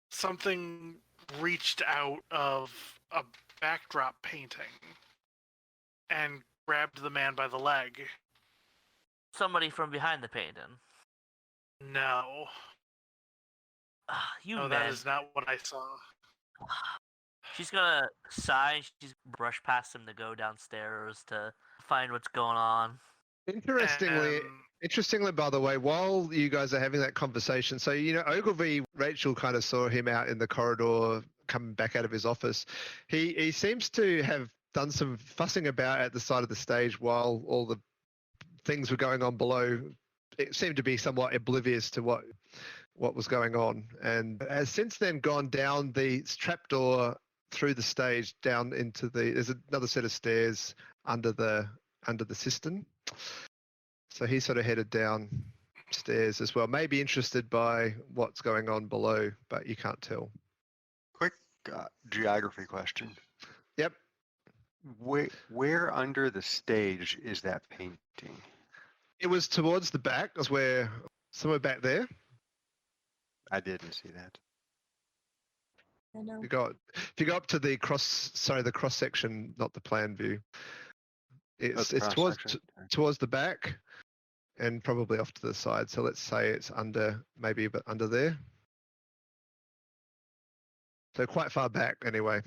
Something reached out of a backdrop painting and grabbed the man by the leg. Somebody from behind the painting. No. You no, man. that is not what I saw. She's gonna sigh. She's brush past him to go downstairs to find what's going on. Interestingly, by the way, while you guys are having that conversation, so Ogilvy, Rachel kind of saw him out in the corridor coming back out of his office. He seems to have done some fussing about at the side of the stage while all the things were going on below. It seemed to be somewhat oblivious to what was going on, and has since then gone down the trapdoor through the stage down into there's another set of stairs under the cistern. So he sort of headed downstairs as well. Maybe interested by what's going on below, but you can't tell. Quick geography question. Yep. Where under the stage is that painting? It was towards the back, somewhere back there. I didn't see that. I know. If you go up to the cross section, not the plan view. It's towards the back and probably off to the side. So let's say it's maybe a bit under there. So quite far back anyway.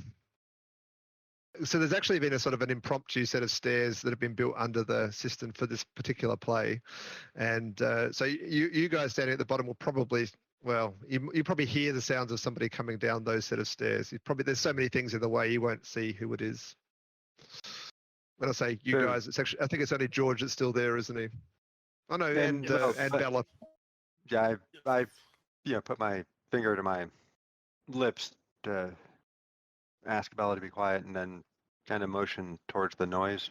So there's actually been a sort of an impromptu set of stairs that have been built under the cistern for this particular play. And so you guys standing at the bottom will probably, well, you probably hear the sounds of somebody coming down those set of stairs. There's so many things in the way you won't see who it is. When I say you Sure. guys, it's actually, I think it's only George that's still there, isn't he? Oh no, and but- Bella. Yeah, I put my finger to my lips to ask Bella to be quiet, and then kind of motion towards the noise,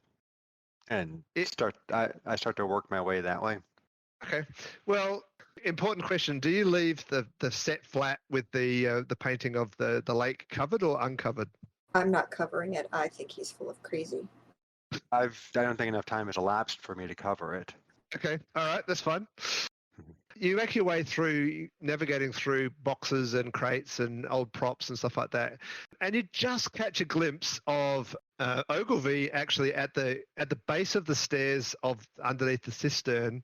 and I start to work my way that way. Okay. Well, important question. Do you leave the set flat with the painting of the lake covered or uncovered? I'm not covering it. I think he's full of crazy. I don't think enough time has elapsed for me to cover it. Okay. All right. That's fine. You make your way through, navigating through boxes and crates and old props and stuff like that, and you just catch a glimpse of Ogilvy actually at the base of the stairs of underneath the cistern,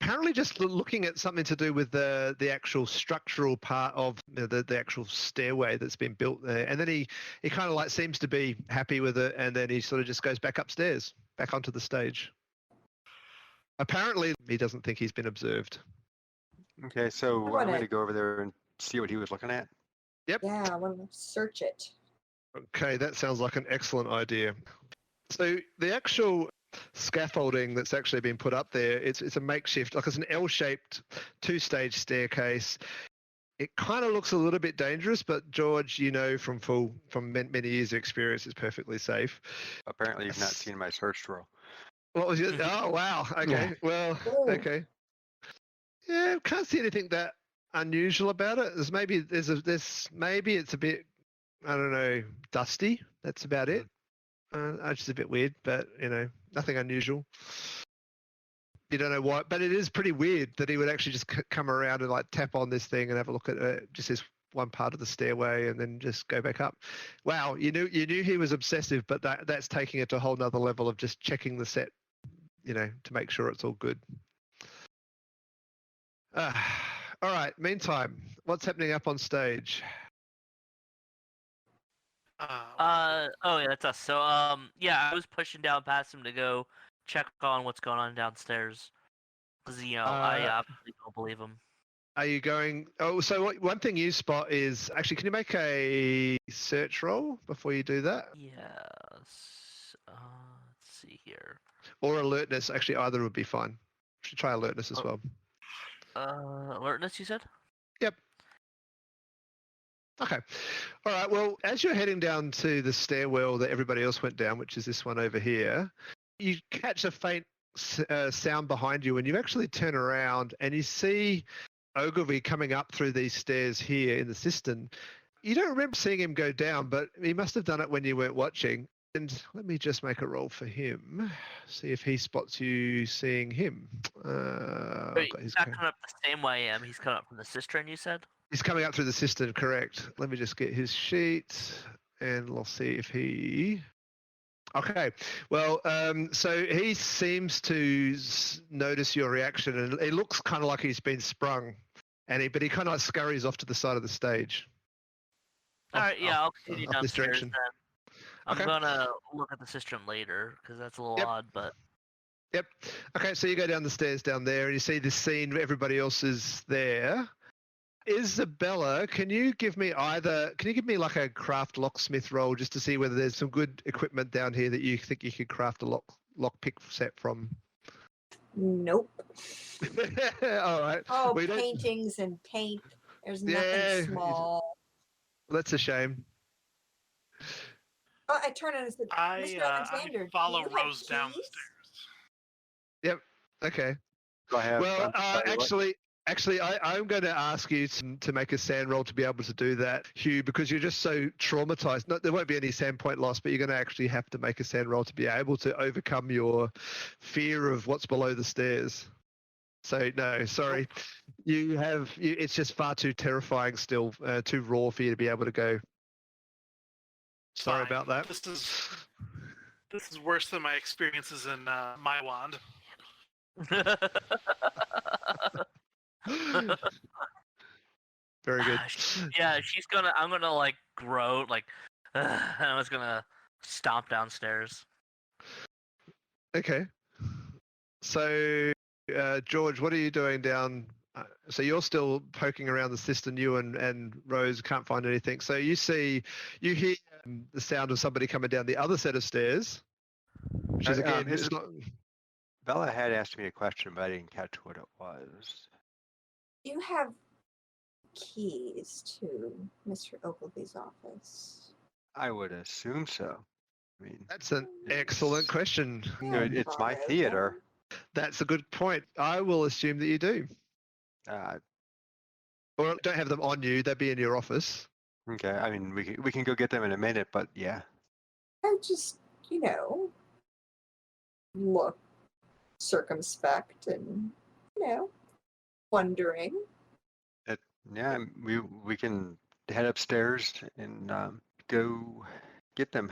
apparently just looking at something to do with the actual structural part of the actual stairway that's been built there. And then he kind of like seems to be happy with it, and then he sort of just goes back upstairs, back onto the stage. Apparently, he doesn't think he's been observed. Okay, so I wanna- I'm going to go over there and see what he was looking at. Yep. Yeah, I want to search it. Okay, that sounds like an excellent idea. So the actual scaffolding that's actually been put up there, it's a makeshift, like it's an L-shaped two-stage staircase. It kind of looks a little bit dangerous, but George, from many years of experience, it's perfectly safe. Apparently, you've not seen my search drill. What was your? Oh wow. Okay. Well. Ooh. Okay. Yeah, can't see anything that unusual about it. Maybe it's a bit, I don't know, dusty. That's about it. It's just a bit weird, but nothing unusual. You don't know why, but it is pretty weird that he would actually just come around and like tap on this thing and have a look at just this one part of the stairway and then just go back up. Wow, you knew he was obsessive, but that's taking it to a whole nother level of just checking the set, to make sure it's all good. All right. Meantime, what's happening up on stage? Oh yeah, that's us. So I was pushing down past him to go check on what's going on downstairs, because I obviously don't believe him. Are you going? Oh, so one thing you spot is actually, can you make a search roll before you do that? Yes. Let's see here. Or alertness. Actually, either would be fine. Should try alertness as well. Alertness, you said? Yep. Okay. All right. Well, as you're heading down to the stairwell that everybody else went down, which is this one over here, you catch a faint sound behind you, and you actually turn around and you see Ogilvy coming up through these stairs here in the cistern. You don't remember seeing him go down, but he must have done it when you weren't watching. And let me just make a roll for him. See if he spots you seeing him. He's not coming up the same way I am. He's coming up from the cistern, you said? He's coming up through the cistern, correct. Let me just get his sheet and we'll see if he... Okay. Well, so he seems to notice your reaction, and it looks kind of like he's been sprung. But he kind of scurries off to the side of the stage. All right, I'll continue off this downstairs direction. then. I'm Okay. gonna look at the cistern later, because that's a little odd, but... Yep. Okay, so you go down the stairs down there, and you see this scene where everybody else is there. Isabella, can you give me like a craft locksmith roll just to see whether there's some good equipment down here that you think you could craft a lockpick set from? Nope. All right. Oh, We don't- paintings and paint. There's Yeah, nothing small. That's a shame. Oh, I turn and said, Mr. Alexander, I follow do you have Rose keys? downstairs. Okay. Do I have? Well, sorry, what? actually, I'm going to ask you to make a sand roll to be able to do that, Hugh, because you're just so traumatized. No, there won't be any sand point loss, but you're going to actually have to make a sand roll to be able to overcome your fear of what's below the stairs. So no, sorry, it's just far too terrifying still, too raw for you to be able to go. Sorry Fine. about that. This is worse than my experiences in my wand. Very good. Yeah, I'm gonna like groan, like, and I was gonna Stomp downstairs. Okay. So, George, what are you doing down? So you're still poking around the cistern. You and Rose can't find anything. So you hear the sound of somebody coming down the other set of stairs, which is again, it's not. Bella had asked me a question, but I didn't catch what it was. You have keys to Mr. Ogilvy's office. I would assume so. I mean, That's an excellent question. it's my theater. That's a good point. I will assume that you do. Or don't have them on you. They'd be in your office. Okay. I mean, we can go get them in a minute, but yeah. I just, look circumspect and, wondering. Yeah, we can head upstairs and go get them.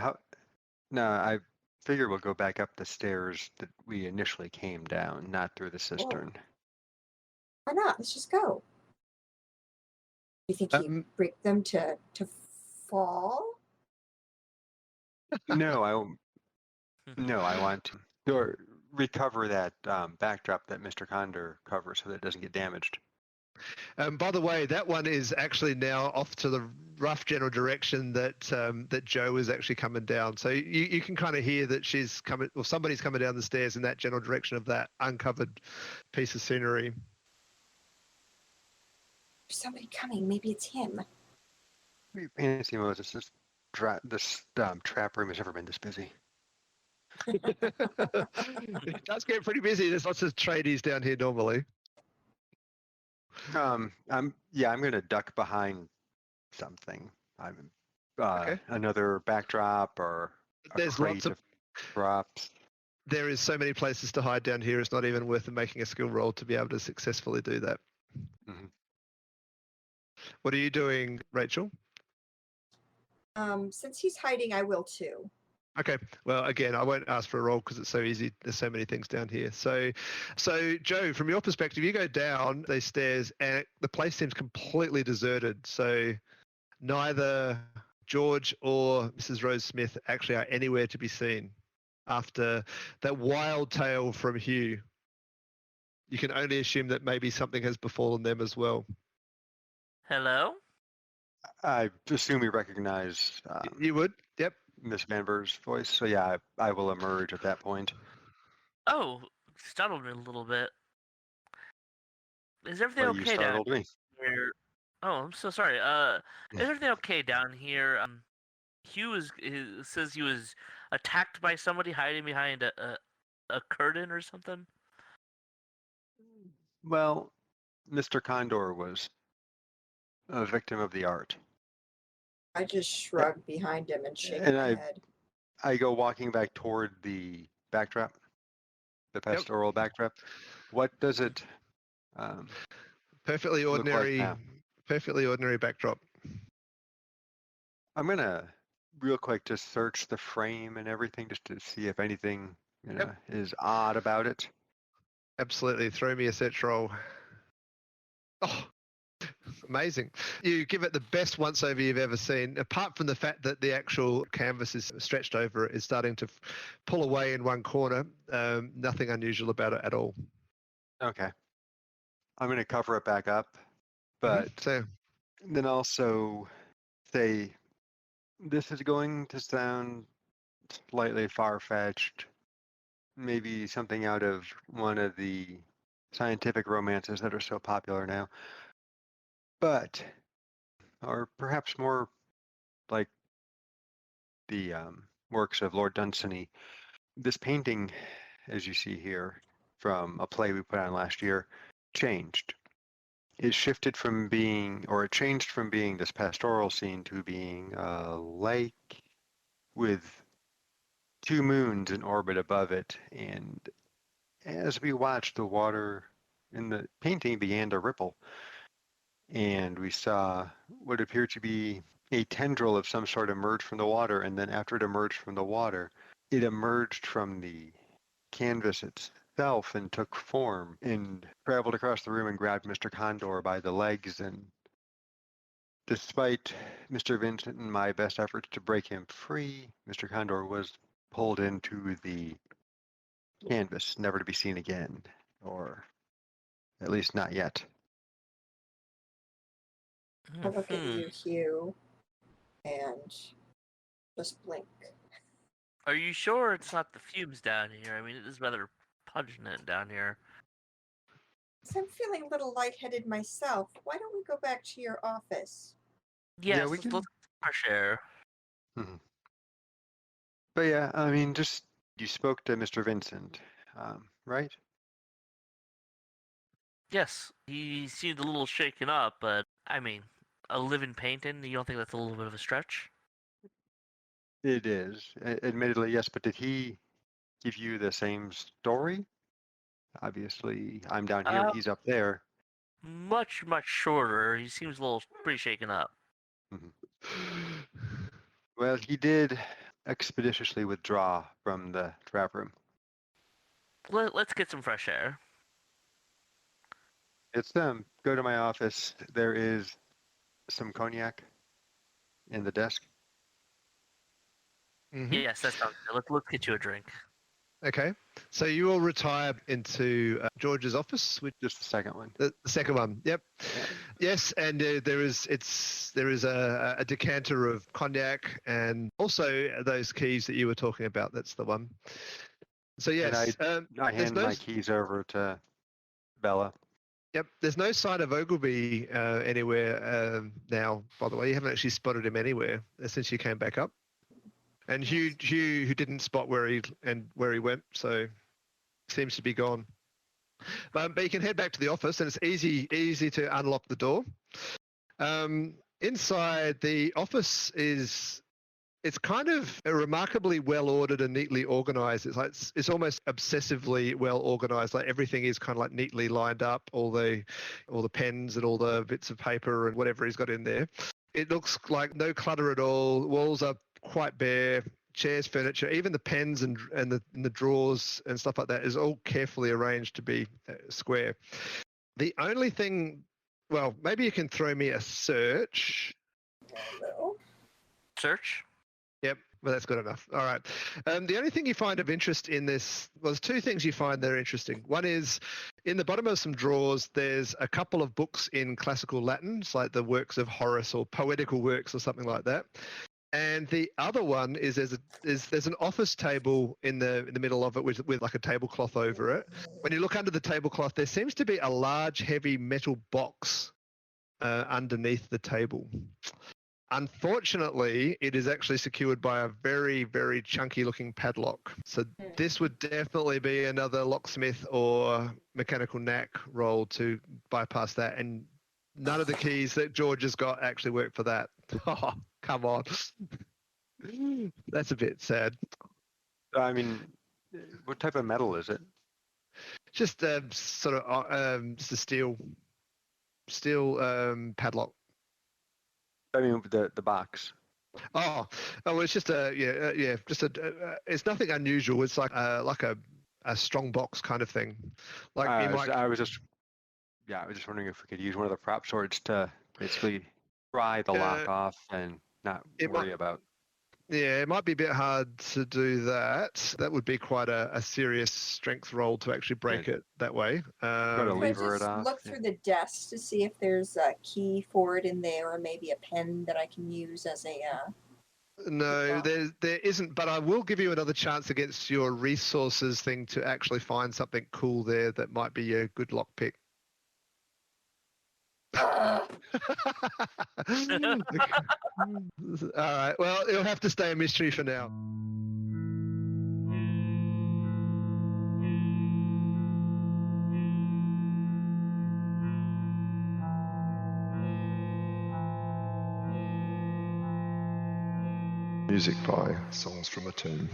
No, I figure we'll go back up the stairs that we initially came down, not through the cistern. Why not? Let's just go. You think you break them to fall? No, I want to recover that backdrop that Mr. Condor covers so that it doesn't get damaged. By the way, that one is actually now off to the rough general direction that that Jo is actually coming down. So you can kind of hear that she's coming, or somebody's coming down the stairs in that general direction of that uncovered piece of scenery. There's somebody coming. Maybe it's him. Fancy Moses, this trap room has never been this busy. It does get pretty busy. There's lots of tradies down here normally. I'm gonna duck behind something. Okay. Another backdrop or There's crate lots of props. There is so many places to hide down here. It's not even worth making a skill roll to be able to successfully do that. Mm-hmm. What are you doing, Rachel? Since he's hiding, I will too. Okay. Well, again, I won't ask for a roll because it's so easy. There's so many things down here. So Jo, from your perspective, you go down these stairs and the place seems completely deserted. So neither George or Mrs. Rose Smith actually are anywhere to be seen after that wild tale from Hugh. You can only assume that maybe something has befallen them as well. Hello? I assume you recognize You would? Yep. Miss Vanber's voice. So yeah, I will emerge at that point. Oh, startled me a little bit. Is everything Well, you okay down startled me. here? Oh, I'm so sorry. Is everything okay down here? Hugh says he was attacked by somebody hiding behind a curtain or something. Well, Mr. Condor was a victim of the art. I just shrug behind him and shake And my head. I go walking back toward the backdrop, the pastoral backdrop. What does it perfectly look ordinary, like now? perfectly ordinary backdrop. I'm gonna real quick just search the frame and everything just to see if anything is odd about it. Absolutely. Throw me a search roll. Oh, amazing. You give it the best once over you've ever seen, apart from the fact that the actual canvas is stretched over it, is starting to pull away in one corner. Nothing unusual about it at all. Okay. I'm going to cover it back up, but then also say this is going to sound slightly far-fetched, maybe something out of one of the scientific romances that are so popular now, but, or perhaps more like the works of Lord Dunsany. This painting, as you see here, from a play we put on last year, changed. It shifted from being, or it changed from being this pastoral scene to being a lake with two moons in orbit above it. And as we watched, the water in the painting began to ripple. And we saw what appeared to be a tendril of some sort emerge from the water. And then after it emerged from the water, it emerged from the canvas itself and took form and traveled across the room and grabbed Mr. Condor by the legs and Despite Mr. Vincent and my best efforts to break him free, Mr. Condor was pulled into the canvas, never to be seen again, or at least not yet. I look at Mhm. you, Hugh, and just blink. Are you sure it's not the fumes down here? I mean, it is rather pungent down here. So I'm feeling a little lightheaded myself. Why don't we go back to your office? Yes, we let's can. get some fresh air. But yeah, I mean, just you spoke to Mr. Vincent, right? Yes, he seemed a little shaken up, but I mean, a living painting, you don't think that's a little bit of a stretch? It is, admittedly, yes. But did he give you the same story? Obviously, I'm down here, Uh, he's up there. much, much shorter. He seems a little pretty shaken up. Well, he did expeditiously withdraw from the trap room. Let's get some fresh air. It's go to my office. There is some cognac in the desk. Yes, that sounds good. Let's get you a drink. Okay, so you all retire into George's office, which Just the second one. the second one. Yep. Yeah. Yes, and there is a decanter of cognac and also those keys that you were talking about. That's the one. So yes, I there's hand no my keys over to Bella. Yep, there's no sign of Ogilvy anywhere now. By the way, you haven't actually spotted him anywhere since you came back up. And Hugh, who didn't spot where he went, so seems to be gone. But you can head back to the office, and it's easy to unlock the door. Inside the office it's kind of remarkably well ordered and neatly organized. It's almost obsessively well organized. Like everything is kind of like neatly lined up. All the pens and all the bits of paper and whatever he's got in there. It looks like no clutter at all. Walls are quite bare. Chairs, furniture, even the pens and the drawers and stuff like that is all carefully arranged to be square. The only thing, well, maybe you can throw me a search. Search? Yep, well, that's good enough. All right. The only thing you find of interest in this, well, there's two things you find that are interesting. One is in the bottom of some drawers, there's a couple of books in classical Latin. It's like the works of Horace or poetical works or something like that. And the other one is there's an office table in the middle of it with like a tablecloth over it. When you look under the tablecloth, there seems to be a large, heavy metal box underneath the table. Unfortunately, it is actually secured by a very, very chunky-looking padlock. So this would definitely be another locksmith or mechanical knack roll to bypass that. And none of the keys that George has got actually work for that. Oh, come on. That's a bit sad. I mean, what type of metal is it? Just sort of just a steel padlock. I mean, the box. Oh, it's just it's nothing unusual. It's like a strong box kind of thing. Like I was just wondering if we could use one of the prop swords to basically pry the lock off and not worry about. Yeah, it might be a bit hard to do that. That would be quite a serious strength roll to actually break it that way. Gotta lever it off. Look through the desk to see if there's a key for it in there, or maybe a pen that I can use as a. No, there isn't. But I will give you another chance against your resources thing to actually find something cool there that might be a good lockpick. All right. Well, it'll have to stay a mystery for now. Music by Songs from a Tomb.